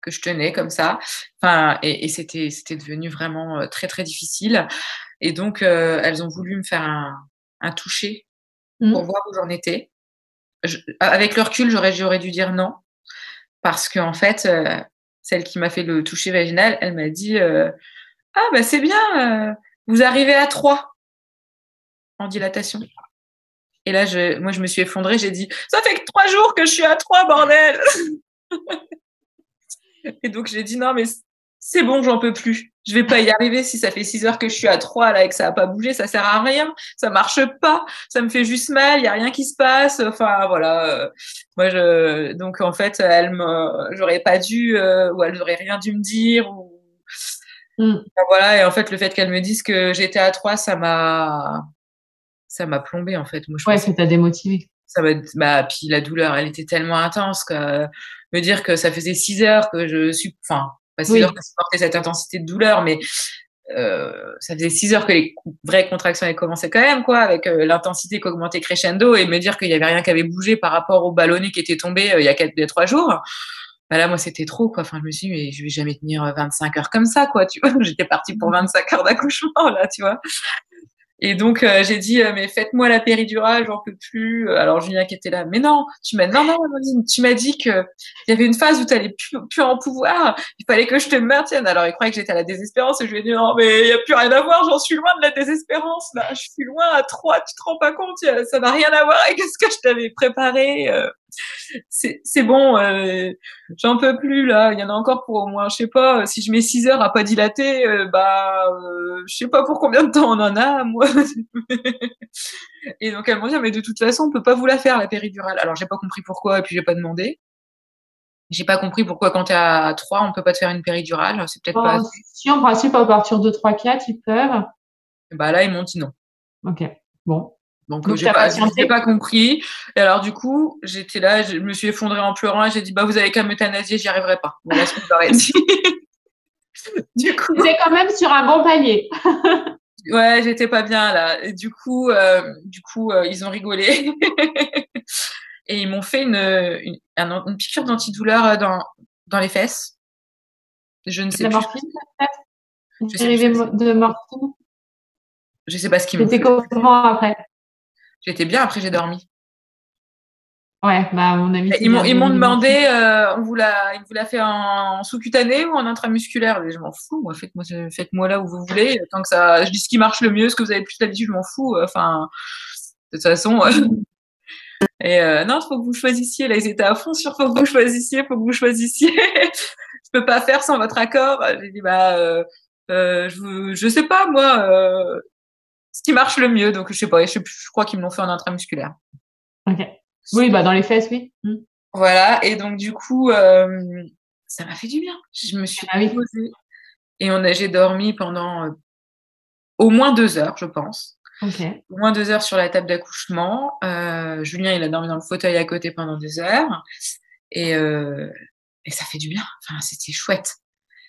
que je tenais comme ça. Enfin, et c'était devenu vraiment très très difficile. Et donc elles ont voulu me faire un toucher pour Mm. voir où j'en étais. Avec le recul, j'aurais dû dire non parce qu'en fait, celle qui m'a fait le toucher vaginal, elle m'a dit ah bah c'est bien, vous arrivez à 3 en dilatation. Et là, moi, je me suis effondrée, j'ai dit ça fait que 3 jours que je suis à 3, bordel. Et donc j'ai dit non mais c'est bon, j'en peux plus. Je vais pas y arriver si ça fait 6 heures que je suis à 3 là et que ça a pas bougé, ça sert à rien, ça marche pas, ça me fait juste mal, il y a rien qui se passe. Enfin voilà, moi donc en fait j'aurais pas dû ou elle aurait rien dû me dire ou Mm. enfin, voilà. Et en fait le fait qu'elle me dise que j'étais à 3, ça m'a plombée en fait. Moi je Ouais, pensais ça t'a démotivé. ça va bah puis la douleur elle était tellement intense que me dire que ça faisait 6 heures que je suis enfin pas 6 heures Oui. que je supportais cette intensité de douleur mais ça faisait 6 heures que les vraies contractions avaient commencé quand même quoi avec l'intensité qui augmentait crescendo et me dire qu'il y avait rien qui avait bougé par rapport au ballonnet qui était tombé il y a 3 jours. Bah là moi c'était trop quoi, enfin je me suis dit mais je vais jamais tenir 25 heures comme ça quoi, tu vois. J'étais partie pour 25 heures d'accouchement là, tu vois. Et donc j'ai dit mais faites-moi la péridurale, j'en peux plus. Alors Julien qui était là, mais non, non, Amandine, tu m'as dit que il y avait une phase où tu allais plus en pouvoir, il fallait que je te maintienne. Alors il croyait que j'étais à la désespérance et je lui ai dit non mais il y a plus rien à voir, j'en suis loin de la désespérance là, je suis loin à 3, tu te rends pas compte, ça n'a rien à voir avec ce que je t'avais préparé. C'est bon, j'en peux plus là. Il y en a encore pour au moins, je sais pas, si je mets 6 heures à pas dilater, je sais pas pour combien de temps on en a, moi. Et donc elles m'ont dit, mais de toute façon, on peut pas vous la faire la péridurale. Alors j'ai pas compris pourquoi, et puis j'ai pas demandé. J'ai pas compris pourquoi quand t'es à 3, on peut pas te faire une péridurale. C'est peut-être pas Oh, assez. si, en principe, à partir de 3-4, ils peuvent. Bah là, ils m'ont dit non. Ok. Bon. Donc Donc, t'as j'ai patienté? pas compris. Et alors du coup, j'étais là, je me suis effondrée en pleurant et j'ai dit, bah vous avez qu'à m'euthanasier, j'y arriverai pas. Voilà ce que j'aurais dit. Du coup, T'étais quand même sur un bon palier. ouais, j'étais pas bien là. Et du coup, ils ont rigolé et ils m'ont fait une piqûre d'antidouleur dans les fesses. Je ne De sais la plus, morphine, peut-être? Une je sais plus, dérivée de morphine? je sais pas ce qu'ils m'ont C'était fait. comment après? J'étais bien. Après, j'ai dormi. Ouais, bah, à mon avis, c'est Ils bien une m'ont dérivée de demandé, morphine. il vous l'a fait en sous-cutané ou en intramusculaire? Et je m'en fous, moi, faites-moi là où vous voulez. Tant que ça, je dis ce qui marche le mieux, ce que vous avez plus d'habitude, je m'en fous. Enfin, de toute façon, et non, faut que vous choisissiez. Là, ils étaient à fond sur faut que vous choisissiez, faut que vous choisissiez. Je peux pas faire sans votre accord. J'ai dit je sais pas moi, ce qui marche le mieux. Donc je sais pas, je crois qu'ils me l'ont fait en intramusculaire. Ok. Oui, bah, dans les fesses, oui. Voilà. Et donc du coup, ça m'a fait du bien. Je me suis Ah oui. posée et j'ai dormi pendant au moins 2 heures, je pense. Ok. Au moins 2 heures sur la table d'accouchement. Julien, il a dormi dans le fauteuil à côté pendant 2 heures. Et, euh, et ça fait du bien. Enfin, c'était chouette.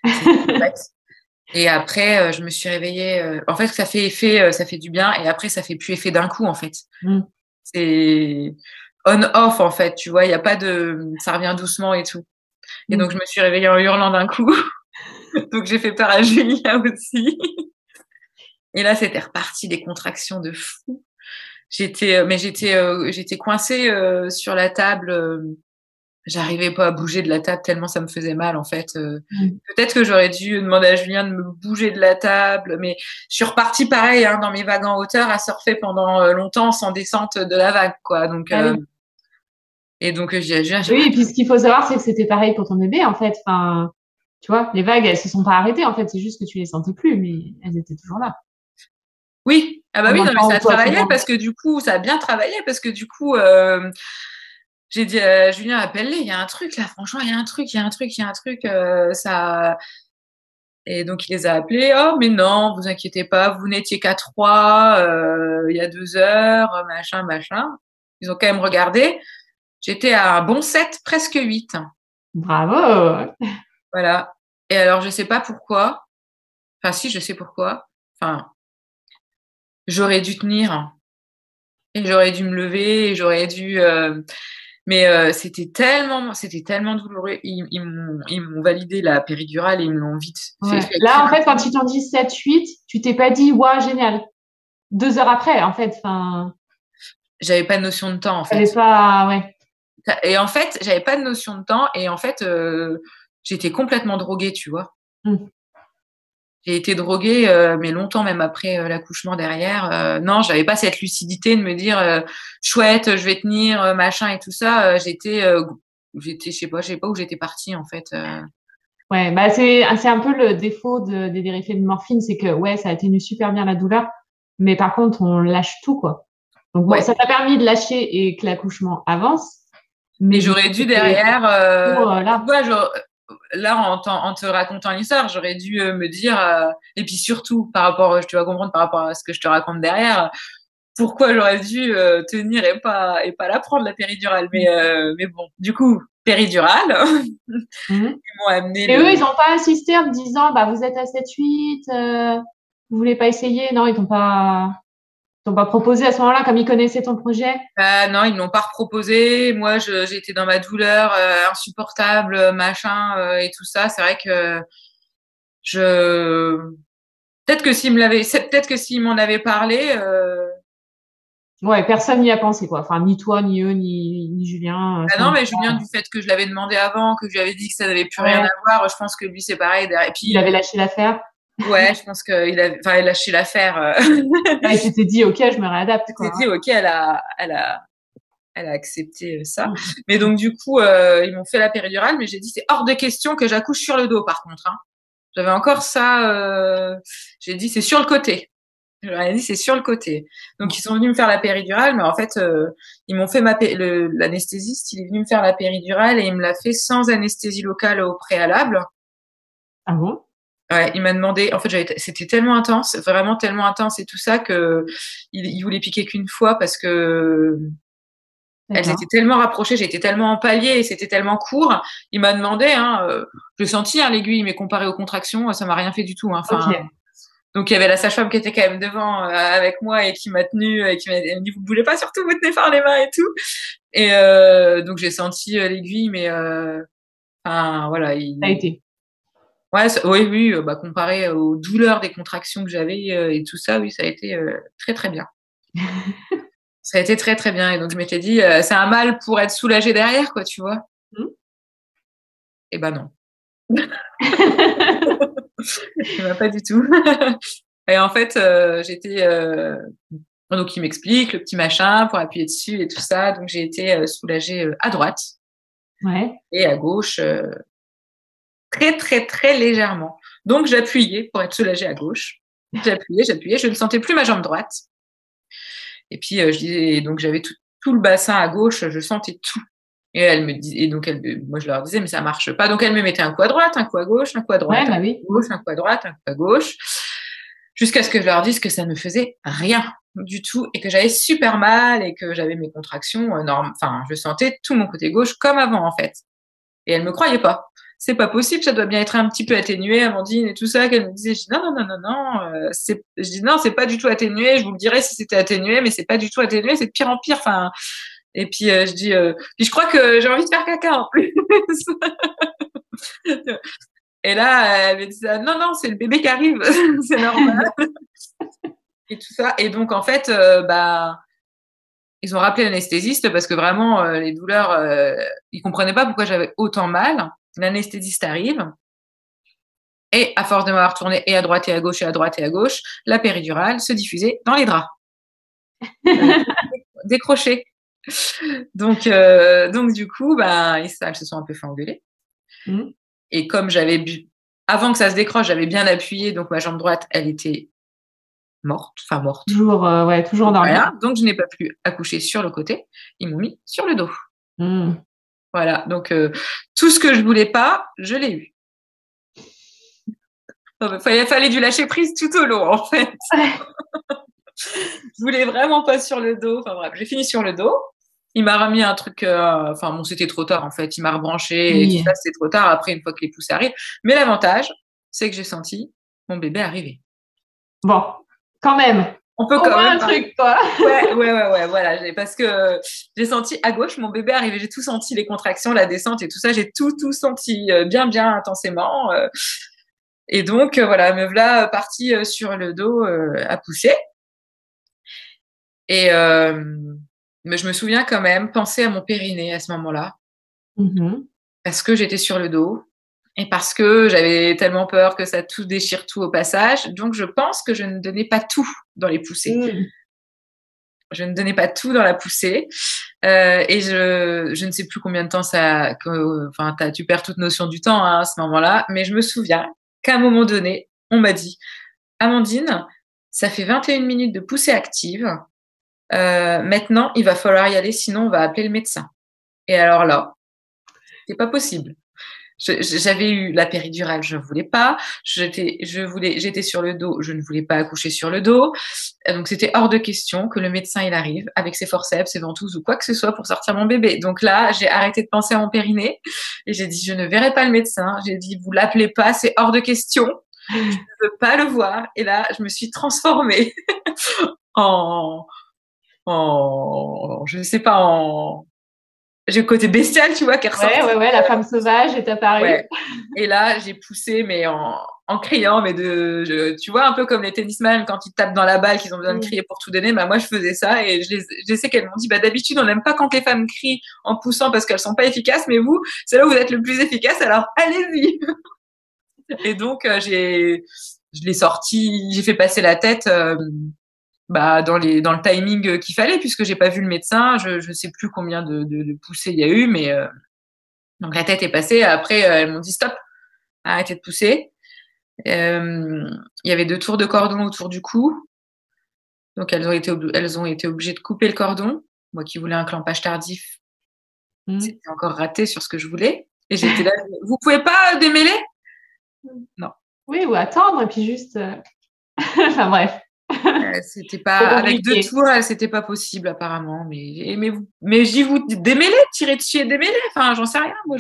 C'était chouette. Et après, je me suis réveillée. En fait, ça fait effet, ça fait du bien. Et après, ça fait plus effet d'un coup, en fait. Mm. C'est on-off, en fait. Tu vois, il y a pas ça revient doucement et tout. Et donc, je me suis réveillée en hurlant d'un coup. Donc, j'ai fait peur à Julien aussi. Et là, c'était reparti des contractions de fou. J'étais coincée sur la table. J'arrivais pas à bouger de la table tellement ça me faisait mal en fait. Peut-être que j'aurais dû demander à Julien de me bouger de la table, mais je suis repartie pareil hein, dans mes vagues en hauteur à surfer pendant longtemps sans descente de la vague quoi. Donc Ah oui. Et donc, je dis à Julien, Oui, et puis ce qu'il faut savoir, c'est que c'était pareil pour ton bébé, en fait. Enfin, tu vois, les vagues, elles se sont pas arrêtées, en fait. C'est juste que tu les sentais plus, mais elles étaient toujours là. oui, ah bah oui, Combien de non, mais temps ça a toi, tu travaillé dormais? parce que du coup, ça a bien travaillé parce que du coup, j'ai dit Julien, appelle-les, il y a un truc là, franchement, il y a un truc, il y a un truc, il y a un truc, ça. Et donc il les a appelés, oh mais non, vous inquiétez pas, vous n'étiez qu'à 3 il y a 2 heures, machin, machin. Ils ont quand même regardé. J'étais à un bon 7, presque 8. Bravo! Voilà. Et alors je sais pas pourquoi. Enfin si, je sais pourquoi. Enfin, j'aurais dû tenir et j'aurais dû me lever et j'aurais dû mais c'était tellement douloureux. Ils m'ont validé la péridurale et ils me l'ont vite fait Ouais. très Là, en fait, quand rapidement. ils t'ont dit 7-8, tu t'es pas dit, waouh, génial. 2 heures après, en fait, enfin, J'avais pas de notion de temps en t'avais fait. pas, ouais. Et en fait, j'avais pas de notion de temps et en fait, j'étais complètement droguée, tu vois. Mm. J'ai été droguée, mais longtemps même après l'accouchement derrière. Non, j'avais pas cette lucidité de me dire chouette, je vais tenir, machin et tout ça. Je sais pas où j'étais partie en fait. Ouais, bah, c'est un peu le défaut des dérivés de morphine, c'est que, ouais, ça atténue super bien la douleur, mais par contre, on lâche tout, quoi. Donc bon, Ouais. ça t'a permis de lâcher et que l'accouchement avance, Mais mais du j'aurais coup, dû c'était derrière, trop, tu là. vois, là en te racontant l'histoire, j'aurais dû me dire, et puis surtout par rapport, tu vas comprendre par rapport à ce que je te raconte derrière. Pourquoi j'aurais dû tenir et pas la prendre la péridurale, mais bon, du coup péridurale. Mhm. Ils m'ont amené Et eux, ils le. n'ont pas insisté en te disant, bah, vous êtes à 7-8, vous voulez pas essayer? Non, ils t'ont pas proposé à ce moment-là, comme ils connaissaient ton projet. Ah non, ils me l'ont pas reproposé. Moi, j'étais dans ma douleur insupportable, machin et tout ça. C'est vrai que je peut-être que s'ils m'en avaient parlé. Ouais, personne n'y a pensé, quoi. Enfin, ni toi, ni eux, ni Julien, à Ah ce non, moment-là. mais Julien, du fait que je l'avais demandé avant, que je lui avais dit que ça n'avait plus rien Ouais, à voir, je pense que lui, c'est pareil. Et il puis, avait lâché l'affaire. ouais, je pense qu'il avait, enfin, il a lâché l'affaire. Ouais, il s'était dit, ok, je me réadapte, Je t'ai quoi. dit, ok, elle a accepté ça. Mm. Mais donc, du coup, ils m'ont fait la péridurale, mais j'ai dit, c'est hors de question que j'accouche sur le dos, par contre. Hein. J'avais encore ça. J'ai dit, c'est sur le côté. Je leur ai dit, c'est sur le côté. Donc, ils sont venus me faire la péridurale, mais en fait, ils m'ont fait l'anesthésiste, il est venu me faire la péridurale et il me l'a fait sans anesthésie locale au préalable. Ah bon? Ouais, il m'a demandé, en fait, c'était tellement intense, vraiment tellement intense et tout ça que il voulait piquer qu'une fois parce que elles D'accord. étaient tellement rapprochées, j'étais tellement en palier et c'était tellement court. Il m'a demandé, hein, je sentis hein, l'aiguille, mais comparé aux contractions, ça m'a rien fait du tout. Hein. Enfin, Ok. donc il y avait la sage-femme qui était quand même devant avec moi et qui m'a tenue et qui elle me dit vous bougez pas surtout, vous tenez par les mains et tout. Et donc j'ai senti l'aiguille, mais enfin voilà, Ça a été. ouais, oui, oui, bah comparé aux douleurs des contractions que j'avais et tout ça, oui, ça a été très très bien. Ça a été très très bien. Et donc je m'étais dit c'est un mal pour être soulagé derrière, quoi, tu vois. Hmm. Et ben non. Il m'a pas du tout. Et en fait, j'étais donc il m'explique le petit machin pour appuyer dessus et tout ça. Donc j'ai été soulagée à droite Ouais. et à gauche très très très légèrement. Donc j'appuyais pour être soulagée à gauche. J'appuyais, j'appuyais. Je ne sentais plus ma jambe droite. Et puis je disais donc j'avais tout le bassin à gauche. Je sentais tout. Et elle me dit, et donc moi je leur disais mais ça marche pas. Donc elle me mettait un coup à droite, un coup à gauche, un coup à droite, Ouais, un bah coup oui. à gauche, un coup à droite, un coup à gauche, jusqu'à ce que je leur dise que ça ne faisait rien du tout et que j'avais super mal et que j'avais mes contractions enfin je sentais tout mon côté gauche comme avant en fait. Et elle me croyait pas. C'est pas possible, ça doit bien être un petit peu atténué, Amandine et tout ça. Qu'elle me disait, je dis non non non non non, je dis non c'est pas du tout atténué. Je vous le dirais si c'était atténué, mais c'est pas du tout atténué, c'est de pire en pire. Enfin, et puis je dis, puis je crois que j'ai envie de faire caca en plus. Et là, elle me dit, non, non, c'est le bébé qui arrive, c'est normal. Et tout ça. Et donc, en fait, bah, ils ont rappelé l'anesthésiste parce que vraiment, les douleurs, ils comprenaient pas pourquoi j'avais autant mal. L'anesthésiste arrive. Et à force de m'avoir tourné et à droite et à gauche et à droite et à gauche, la péridurale se diffusait dans les draps. Décroché. Donc du coup, elles se sont un peu fait engueuler. Mmh. Et comme avant que ça se décroche, j'avais bien appuyé, donc ma jambe droite, elle était morte, enfin morte. Toujours, ouais, toujours endormie. Voilà, donc je n'ai pas pu accoucher sur le côté. Ils m'ont mis sur le dos. Mmh. Voilà, donc tout ce que je voulais pas, je l'ai eu. Il fallait du lâcher prise tout au long, en fait. Je voulais vraiment pas sur le dos. Enfin bref, j'ai fini sur le dos. Il m'a remis un truc. Enfin bon, c'était trop tard en fait. Il m'a rebranché et tout ça, c'était trop tard. Après, une fois que les poussées arrivent. Mais l'avantage, c'est que j'ai senti mon bébé arriver. Bon, quand même. On peut Au quand moins même un truc, quoi. Ouais, voilà. Parce que j'ai senti à gauche mon bébé arriver. J'ai tout senti, les contractions, la descente et tout ça. J'ai tout senti bien intensément. Et donc, voilà, me voilà partie sur le dos à pousser. Mais je me souviens quand même penser à mon périnée à ce moment-là, parce que j'étais sur le dos et parce que j'avais tellement peur que ça tout déchire tout au passage. Donc, je pense que je ne donnais pas tout dans les poussées. Je ne donnais pas tout dans la poussée. Et je ne sais plus combien de temps enfin, tu perds toute notion du temps à ce moment-là, mais je me souviens qu'à un moment donné, on m'a dit, Amandine, ça fait 21 minutes de poussée active. Maintenant, il va falloir y aller, sinon on va appeler le médecin. Et alors là, c'est pas possible. J'avais eu la péridurale, je ne voulais pas. J'étais sur le dos, je ne voulais pas accoucher sur le dos. Donc c'était hors de question que le médecin il arrive avec ses forceps, ses ventouses ou quoi que ce soit pour sortir mon bébé. Donc là, j'ai arrêté de penser à mon périnée et j'ai dit je ne verrai pas le médecin. J'ai dit vous l'appelez pas, c'est hors de question. Je ne veux pas le voir. Et là, je me suis transformée en je sais pas, j'ai le côté bestial, tu vois, qui est ressorti. Ouais, la femme sauvage est apparue. Ouais. Et là, j'ai poussé, mais en criant, mais tu vois, un peu comme les tennisman quand ils tapent dans la balle, qu'ils ont besoin de crier pour tout donner. Moi, je faisais ça et je sais qu'elles m'ont dit, d'habitude, on n'aime pas quand les femmes crient en poussant parce qu'elles sont pas efficaces, mais vous, c'est là où vous êtes le plus efficace, alors allez-y. Et donc, je l'ai sorti, j'ai fait passer la tête, dans le timing qu'il fallait, puisque j'ai pas vu le médecin. Je sais plus combien de poussées il y a eu, mais donc la tête est passée. Après, elles m'ont dit stop, arrêtez de pousser. Il y avait 2 tours de cordon autour du cou, donc elles ont été obligées de couper le cordon. Moi qui voulais un clampage tardif, c'était encore raté sur ce que je voulais. Et j'étais là, vous pouvez pas démêler? Non. Oui, ou attendre et puis juste. Enfin bref. C'était pas avec 2 tours, c'était pas possible apparemment. Mais je dis vous démêlez, tirez dessus et démêlez. Enfin, j'en sais rien. Moi,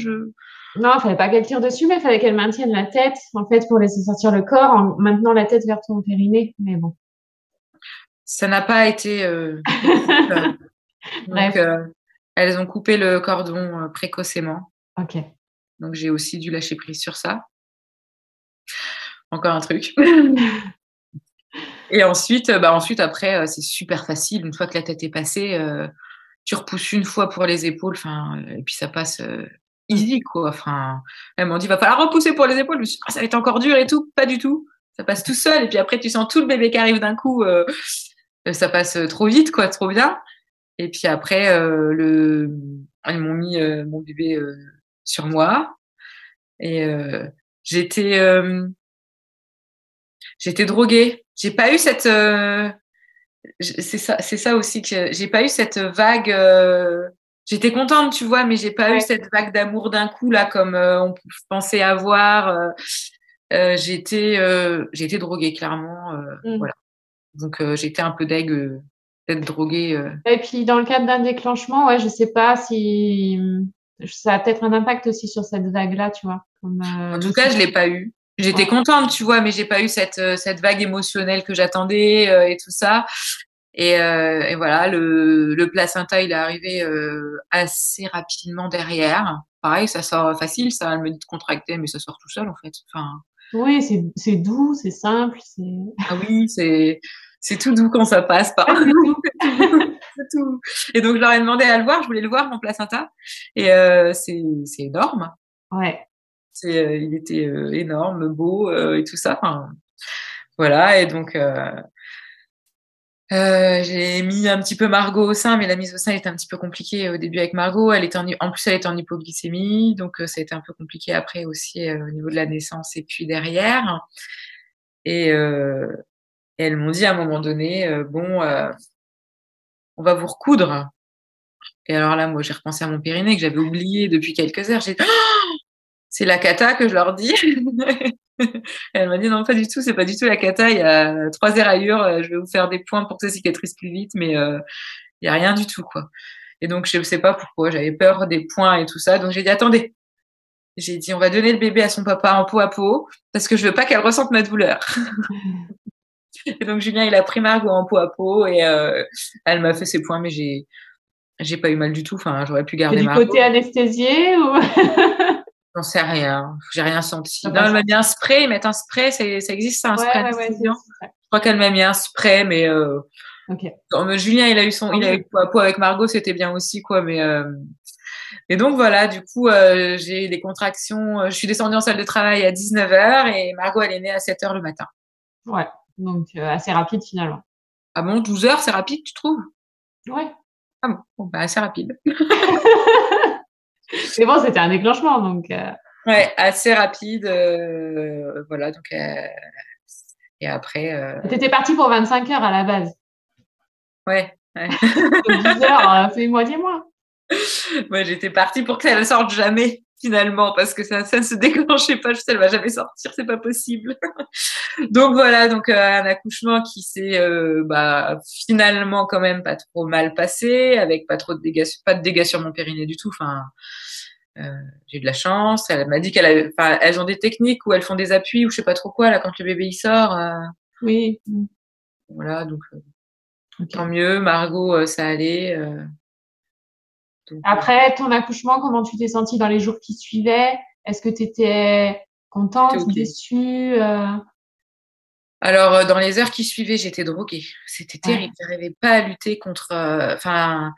Non, il fallait pas qu'elle tire dessus, mais il fallait qu'elle maintienne la tête, en fait, pour laisser sortir le corps en maintenant la tête vers ton périnée. Mais bon. Ça n'a pas été. Donc, elles ont coupé le cordon précocement. Ok. Donc, j'ai aussi dû lâcher prise sur ça. Encore un truc. Et ensuite, après, c'est super facile. Une fois que la tête est passée, tu repousses une fois pour les épaules, et puis ça passe easy, quoi. Enfin, elles m'ont dit, va falloir repousser pour les épaules. Je me suis dit, ça va être encore dur et tout. Pas du tout. Ça passe tout seul. Et puis après, tu sens tout le bébé qui arrive d'un coup. Ça passe trop vite, quoi, trop bien. Et puis après, ils m'ont mis mon bébé sur moi. Et j'étais droguée. J'ai pas eu cette. C'est ça aussi que j'ai pas eu cette vague. J'étais contente, tu vois, mais j'ai pas eu cette vague d'amour d'un coup là, comme on pensait avoir. J'ai été droguée clairement. Voilà. Donc j'étais un peu deg d'être droguée. Et puis dans le cadre d'un déclenchement, ouais, je sais pas si ça a peut-être un impact aussi sur cette vague-là, tu vois. En tout cas, je l'ai pas eu. J'étais contente, tu vois, mais j'ai pas eu cette vague émotionnelle que j'attendais et tout ça. Et voilà, le placenta, il est arrivé assez rapidement derrière. Pareil, ça sort facile, ça, elle me dit de contracter, mais ça sort tout seul en fait. Enfin. Oui, c'est doux, c'est simple, Ah oui, c'est tout doux quand ça passe par. C'est tout. Et donc je leur ai demandé à le voir, je voulais le voir mon placenta, et c'est énorme. Ouais. Il était énorme, beau et tout ça. Enfin, voilà, et donc J'ai mis un petit peu Margot au sein, mais la mise au sein était un petit peu compliquée au début avec Margot. En plus, elle était en hypoglycémie, donc ça a été un peu compliqué après aussi au niveau de la naissance et puis derrière. Et, et elles m'ont dit à un moment donné, bon, on va vous recoudre. Et alors là, moi, j'ai repensé à mon périnée que j'avais oublié depuis quelques heures. J'ai dit, oh, c'est la cata que je leur dis. Elle m'a dit non, pas du tout, c'est pas du tout la cata. Il y a 3 éraillures. Je vais vous faire des points pour que ça cicatrise plus vite, mais il y a rien du tout, quoi. Et donc, je sais pas pourquoi, j'avais peur des points et tout ça. Donc, j'ai dit, attendez. J'ai dit, on va donner le bébé à son papa en peau à peau parce que je veux pas qu'elle ressente ma douleur. Et donc, Julien, il a pris Margot en peau à peau et elle m'a fait ses points, mais j'ai pas eu mal du tout. Enfin, j'aurais pu C'est garder du Margot. côté anesthésié ou J'en sais rien. J'ai rien senti. t'as Non, pas elle m'a senti? mis un spray. Ils mettent un spray. Ça existe, ça, un spray Ouais, c'est anesthésiant. ça. Je crois qu'elle m'a mis un spray, mais Ok. Julien, il a eu peau à peau avec Margot, c'était bien aussi, quoi. Mais et donc voilà, du coup, j'ai eu des contractions. Je suis descendue en salle de travail à 19h et Margot, elle est née à 7h le matin. Ouais. Donc assez rapide finalement. Ah bon, 12h, c'est rapide, tu trouves? Ouais. Ah bon, bah, assez rapide. Mais bon, c'était un déclenchement, donc. Ouais, assez rapide. Voilà, donc et après. T'étais partie pour 25 heures à la base. Ouais. Donc 12 heures, c'est moitié moins. Moi, j'étais partie pour que ça ne sorte jamais, finalement, parce que ça ne se déclenchait pas. Je sais, elle va jamais sortir, c'est pas possible. Donc voilà, donc un accouchement qui s'est finalement quand même pas trop mal passé, avec pas trop de dégâts, pas de dégâts sur mon périnée du tout. Enfin, j'ai eu de la chance. Elle m'a dit elles ont des techniques où elles font des appuis ou je sais pas trop quoi là quand le bébé il sort. Oui. Voilà, donc Ok. tant mieux. Margot, ça allait. Donc, Après ton accouchement, comment tu t'es sentie dans les jours qui suivaient? Est-ce que tu étais c'était contente, ok. déçue? Alors, dans les heures qui suivaient, j'étais droguée. C'était Ouais. terrible. J'arrivais pas à lutter contre. Enfin,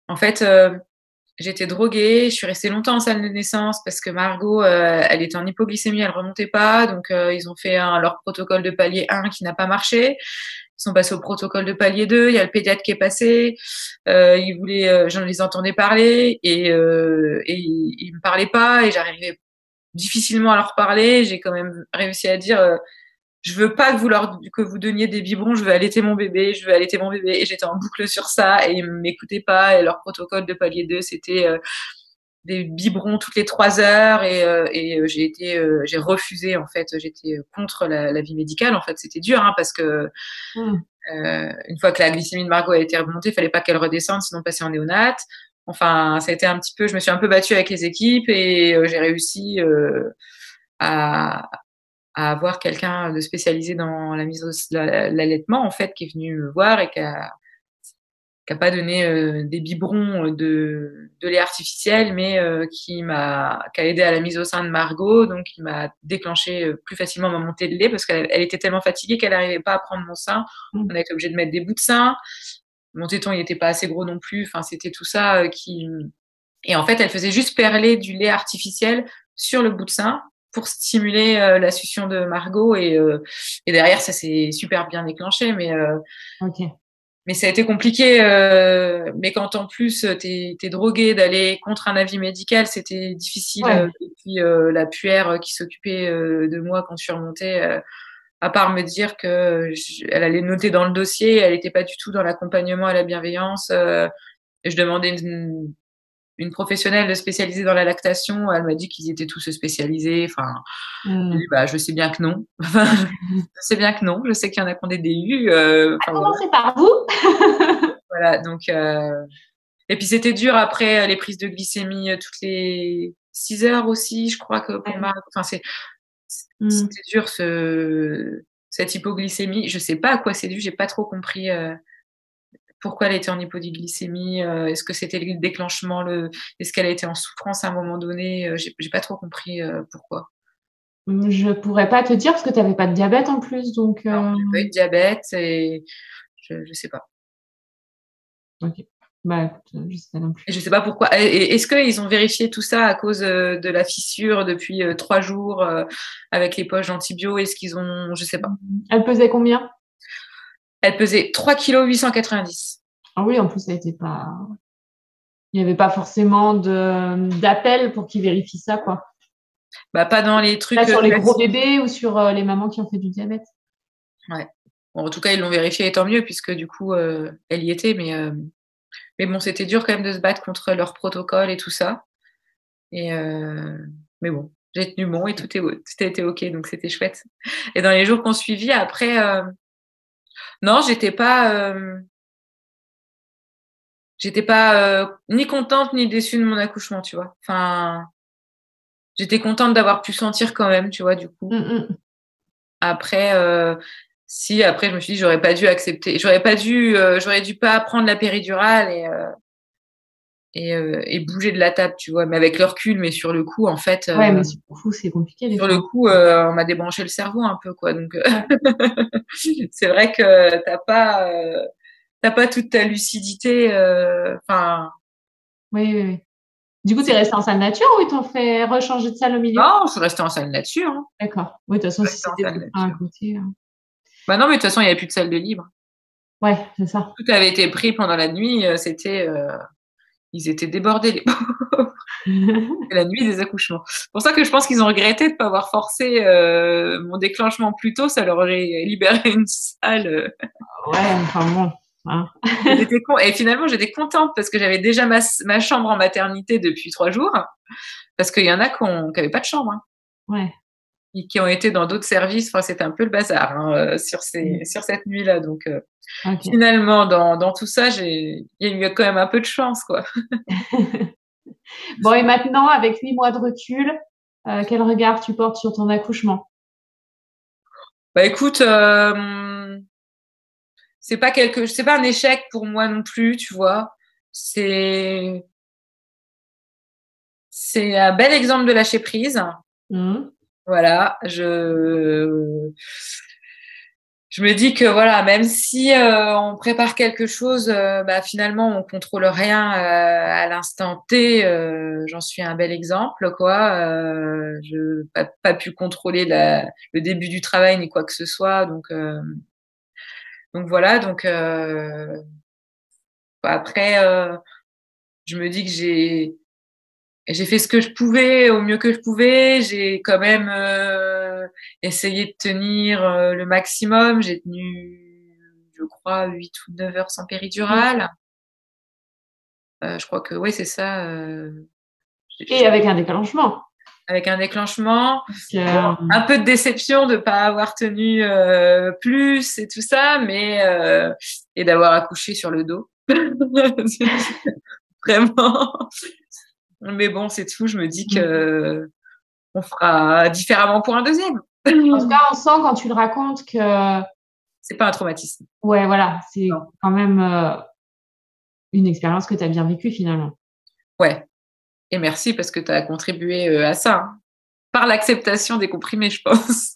en fait, j'étais droguée. Je suis restée longtemps en salle de naissance parce que Margot, elle était en hypoglycémie, elle remontait pas. Donc, ils ont fait leur protocole de palier 1 qui n'a pas marché. Ils sont passés au protocole de palier 2. Il y a le pédiatre qui est passé. Ils voulaient, j'en les entendais parler et ils me parlaient pas et j'arrivais difficilement à leur parler. J'ai quand même réussi à dire. Je veux pas que vous donniez des biberons, je veux allaiter mon bébé, je veux allaiter mon bébé. Et j'étais en boucle sur ça et ils m'écoutaient pas. Et leur protocole de palier 2, c'était des biberons toutes les 3 heures j'ai refusé en fait. J'étais contre la vie médicale en fait. C'était dur hein, parce que Hmm. une fois que la glycémie de Margot a été remontée, il fallait pas qu'elle redescende, sinon passer en néonat. Enfin, ça a été un petit peu. Je me suis un peu battue avec les équipes et j'ai réussi à avoir quelqu'un de spécialisé dans la mise l'allaitement en fait qui est venu me voir et qui a pas donné des biberons de lait artificiel mais qui a aidé à la mise au sein de Margot, donc il m'a déclenché plus facilement ma montée de lait parce qu'elle était tellement fatiguée qu'elle n'arrivait pas à prendre mon sein. On a été obligé de mettre des bouts de sein. Mon téton il n'était pas assez gros non plus, enfin c'était tout ça qui. Et en fait, elle faisait juste perler du lait artificiel sur le bout de sein pour stimuler la succion de Margot. Et derrière, ça s'est super bien déclenché. Ok. Mais ça a été compliqué. Mais quand en plus, t'es drogué, d'aller contre un avis médical, c'était difficile. Ouais. Et puis la puère qui s'occupait de moi quand je suis remontée, à part me dire que elle allait noter dans le dossier, elle n'était pas du tout dans l'accompagnement et la bienveillance. Et je demandais une professionnelle spécialisée dans la lactation, elle m'a dit qu'ils étaient tous spécialisés. Enfin, j'ai dit, bah, je sais bien que non. Je sais bien que non. Je sais qu'il y en a qui ont des DU. À Voilà. commencer par vous. Voilà. Donc, et puis c'était dur après les prises de glycémie toutes les 6 heures aussi. Je crois que pour Ouais. ma, enfin, c'était dur cette hypoglycémie. Je sais pas à quoi c'est dû. J'ai pas trop compris. Pourquoi elle était en hypoglycémie, est-ce que c'était le déclenchement, est-ce qu'elle a été en souffrance à un moment donné, j'ai pas trop compris pourquoi. Je pourrais pas te dire parce que tu n'avais pas de diabète en plus, donc. Non, j'ai pas eu de diabète et je sais pas. Ok. Bah écoute, je sais pas non plus. Et je sais pas pourquoi. Et est-ce qu'ils ont vérifié tout ça à cause de la fissure depuis 3 jours avec les poches d'antibio? Est-ce qu'ils ont, je sais pas. Elle pesait combien? Elle pesait 3,890 kg. Ah oui, en plus, ça n'était pas... Il n'y avait pas forcément d'appel pour qu'ils vérifient ça, quoi. Bah, pas dans les trucs Là, sur les gros classiques. bébés ou sur les mamans qui ont fait du diabète. Ouais. Bon, en tout cas, ils l'ont vérifié et tant mieux, puisque du coup, elle y était. Mais bon, c'était dur quand même de se battre contre leur protocole et tout ça. Et mais bon, j'ai tenu bon et tout a été OK, donc c'était chouette. Et dans les jours qu'on suivit, après, non, j'étais pas ni contente ni déçue de mon accouchement, tu vois. Enfin, j'étais contente d'avoir pu sentir quand même, tu vois, du coup. Après, si après je me suis dit j'aurais pas dû accepter, j'aurais dû pas prendre la péridurale et bouger de la table, tu vois. Mais avec le recul, mais sur le coup, en fait, Ouais, mais sur le coup, c'est compliqué des sur le fois. coup, on m'a débranché le cerveau un peu, quoi. Donc, c'est vrai que t'as pas toute ta lucidité. Enfin, Oui, oui, oui. Du coup, tu es restée en salle nature ou ils t'ont fait rechanger de salle au milieu? non, je suis restée en salle nature. Hein. D'accord. Oui, de toute Je façon, suis si restée en c'était salle tout le temps à nature. côté. Bah non, mais de toute façon, il n'y avait plus de salle de libre. Ouais, c'est ça. Tout avait été pris pendant la nuit. Ils étaient débordés, les pauvres. C'est la nuit des accouchements. C'est pour ça que je pense qu'ils ont regretté de ne pas avoir forcé mon déclenchement plus tôt. Ça leur aurait libéré une salle. Ouais, enfin bon. Hein. Et finalement, j'étais contente parce que j'avais déjà ma chambre en maternité depuis 3 jours. Parce qu'il y en a qui n'avaient pas de chambre. Hein, Ouais. et qui ont été dans d'autres services. Enfin, c'était un peu le bazar hein, sur cette nuit-là. Donc, Ok. finalement, dans tout ça, il y a eu quand même un peu de chance, quoi. Bon, et maintenant, avec 8 mois de recul, quel regard tu portes sur ton accouchement? Bah écoute, c'est pas un échec pour moi non plus, tu vois. C'est c'est un bel exemple de lâcher prise. Mhm. Voilà, je me dis que voilà, même si on prépare quelque chose, bah finalement on contrôle rien à l'instant T. J'en suis un bel exemple, quoi. Je pas pu contrôler le début du travail ni quoi que ce soit, donc voilà. Donc après, je me dis que j'ai fait ce que je pouvais au mieux que je pouvais. J'ai quand même essayé de tenir le maximum. J'ai tenu, je crois, 8 ou 9 heures sans péridurale. Je crois que oui, c'est ça. Et avec un déclenchement. Avec un déclenchement. Parce Bon, que, un peu de déception de ne pas avoir tenu plus et tout ça, mais et d'avoir accouché sur le dos. Vraiment. Mais bon, c'est tout. Je me dis que on fera différemment pour un deuxième. en tout cas, on sent quand tu le racontes que, C'est pas un traumatisme. ouais, voilà, c'est Non. quand même une expérience que tu as bien vécue finalement. Ouais. Et merci parce que tu as contribué à ça. Hein. Par l'acceptation des comprimés, je pense.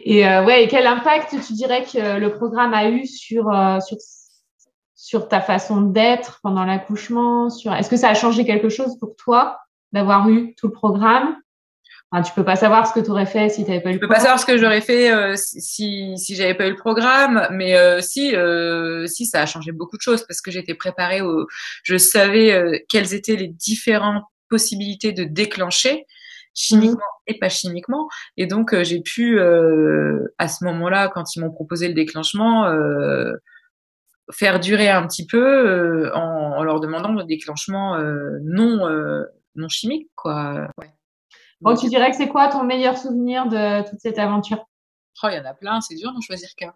Et ouais, et quel impact tu dirais que le programme a eu sur ta façon d'être pendant l'accouchement, est-ce que ça a changé quelque chose pour toi d'avoir eu tout le programme? Enfin, tu peux pas savoir ce que tu aurais fait si tu n'avais pas eu Je le peux pas programme. savoir ce que j'aurais fait si j'avais pas eu le programme, mais si ça a changé beaucoup de choses parce que j'étais préparée je savais quelles étaient les différentes possibilités de déclencher Mhm. chimiquement et pas chimiquement, et donc j'ai pu à ce moment-là, quand ils m'ont proposé le déclenchement, faire durer un petit peu en leur demandant le déclenchement non chimique, quoi. Ouais. Bon, Donc, tu dirais que c'est quoi ton meilleur souvenir de toute cette aventure? oh, il y en a plein, c'est dur d'en choisir qu'un.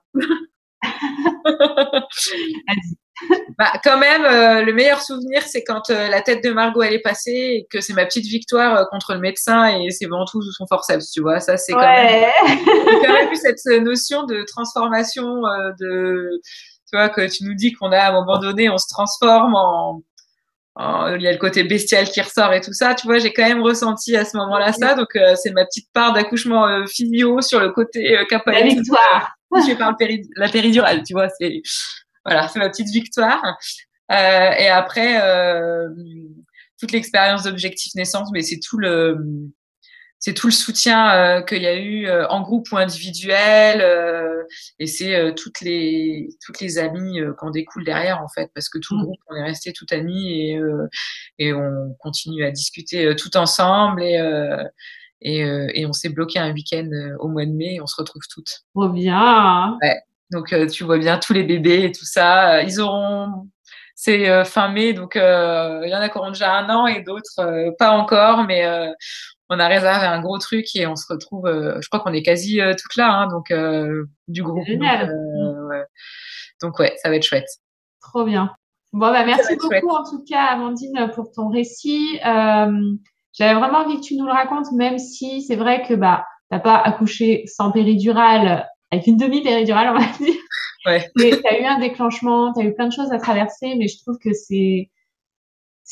Vas-y. Bah, quand même, le meilleur souvenir, c'est quand la tête de Margot elle est passée et que c'est ma petite victoire contre le médecin et ses ventouses ou son forceps, tu vois. Ça, c'est quand même. Ouais. J'ai quand même eu cette notion de transformation, tu vois, que tu nous dis qu'on a à un moment donné, on se transforme il y a le côté bestial qui ressort et tout ça, tu vois, j'ai quand même ressenti à ce moment-là ça, donc c'est ma petite part d'accouchement physio sur le côté qui n'a pas La été victoire. touché par la péridurale, tu vois, voilà, c'est ma petite victoire. Et après, toute l'expérience d'objectif naissance, mais c'est c'est tout le soutien qu'il y a eu en groupe ou individuel, et c'est toutes les amies qu'en découle derrière en fait, parce que tout le groupe on est resté tout amis et on continue à discuter tout ensemble et on s'est bloqué un week-end au mois de mai et on se retrouve toutes. Trop bien. Ouais. Donc tu vois bien tous les bébés et tout ça, c'est fin mai, donc il y en a qui auront déjà 1 an et d'autres pas encore, mais on a réservé un gros truc et on se retrouve, je crois qu'on est quasi toutes là, hein, donc du groupe. Génial. Ouais. Donc ouais, ça va être chouette. Trop bien. Bon, merci beaucoup en tout cas, Amandine, pour ton récit. J'avais vraiment envie que tu nous le racontes, même si c'est vrai que t'as pas accouché sans péridurale, avec une demi-péridurale, on va dire. Ouais. Mais t'as eu un déclenchement, t'as eu plein de choses à traverser, mais je trouve que c'est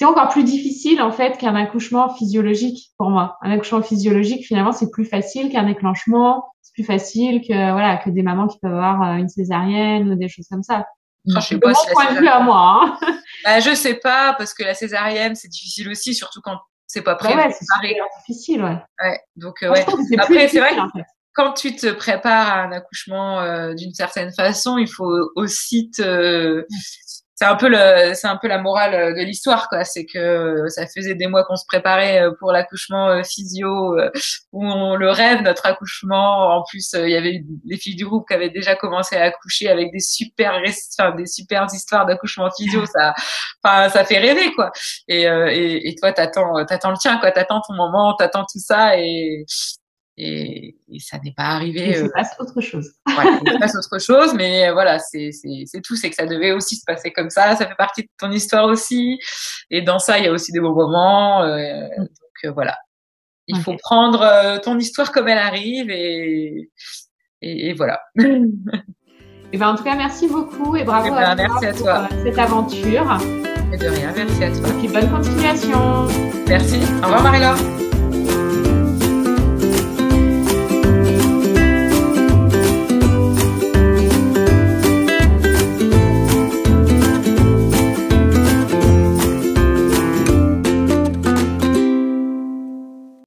encore plus difficile en fait qu'un accouchement physiologique pour moi. Un accouchement physiologique, finalement, c'est plus facile qu'un déclenchement. C'est plus facile que des mamans qui peuvent avoir une césarienne ou des choses comme ça. Je sais pas si mon point de vue à moi. Je sais pas, parce que la césarienne, c'est difficile aussi, surtout quand c'est pas prévu. Ouais, c'est super difficile, ouais. Ouais, donc ouais. Après, c'est vrai. En fait. Quand tu te prépares à un accouchement d'une certaine façon, il faut aussi c'est un peu la morale de l'histoire, quoi. C'est que ça faisait des mois qu'on se préparait pour l'accouchement physio, où on le rêve, notre accouchement. En plus, il y avait des filles du groupe qui avaient déjà commencé à accoucher avec des super histoires d'accouchement physio. Ça fait rêver, quoi. Et toi, t'attends le tien, quoi. T'attends ton moment, t'attends tout ça et ça n'est pas arrivé. Il se passe autre chose. Ouais, il se passe autre chose, mais voilà, c'est tout, c'est que ça devait aussi se passer comme ça fait partie de ton histoire aussi, et dans ça, il y a aussi des bons moments, donc voilà. Il faut prendre ton histoire comme elle arrive, et voilà. Et en tout cas, merci beaucoup, et bravo à toi pour cette aventure. Et de rien, merci à toi. Et puis bonne continuation. Merci, au revoir Marie-Laure.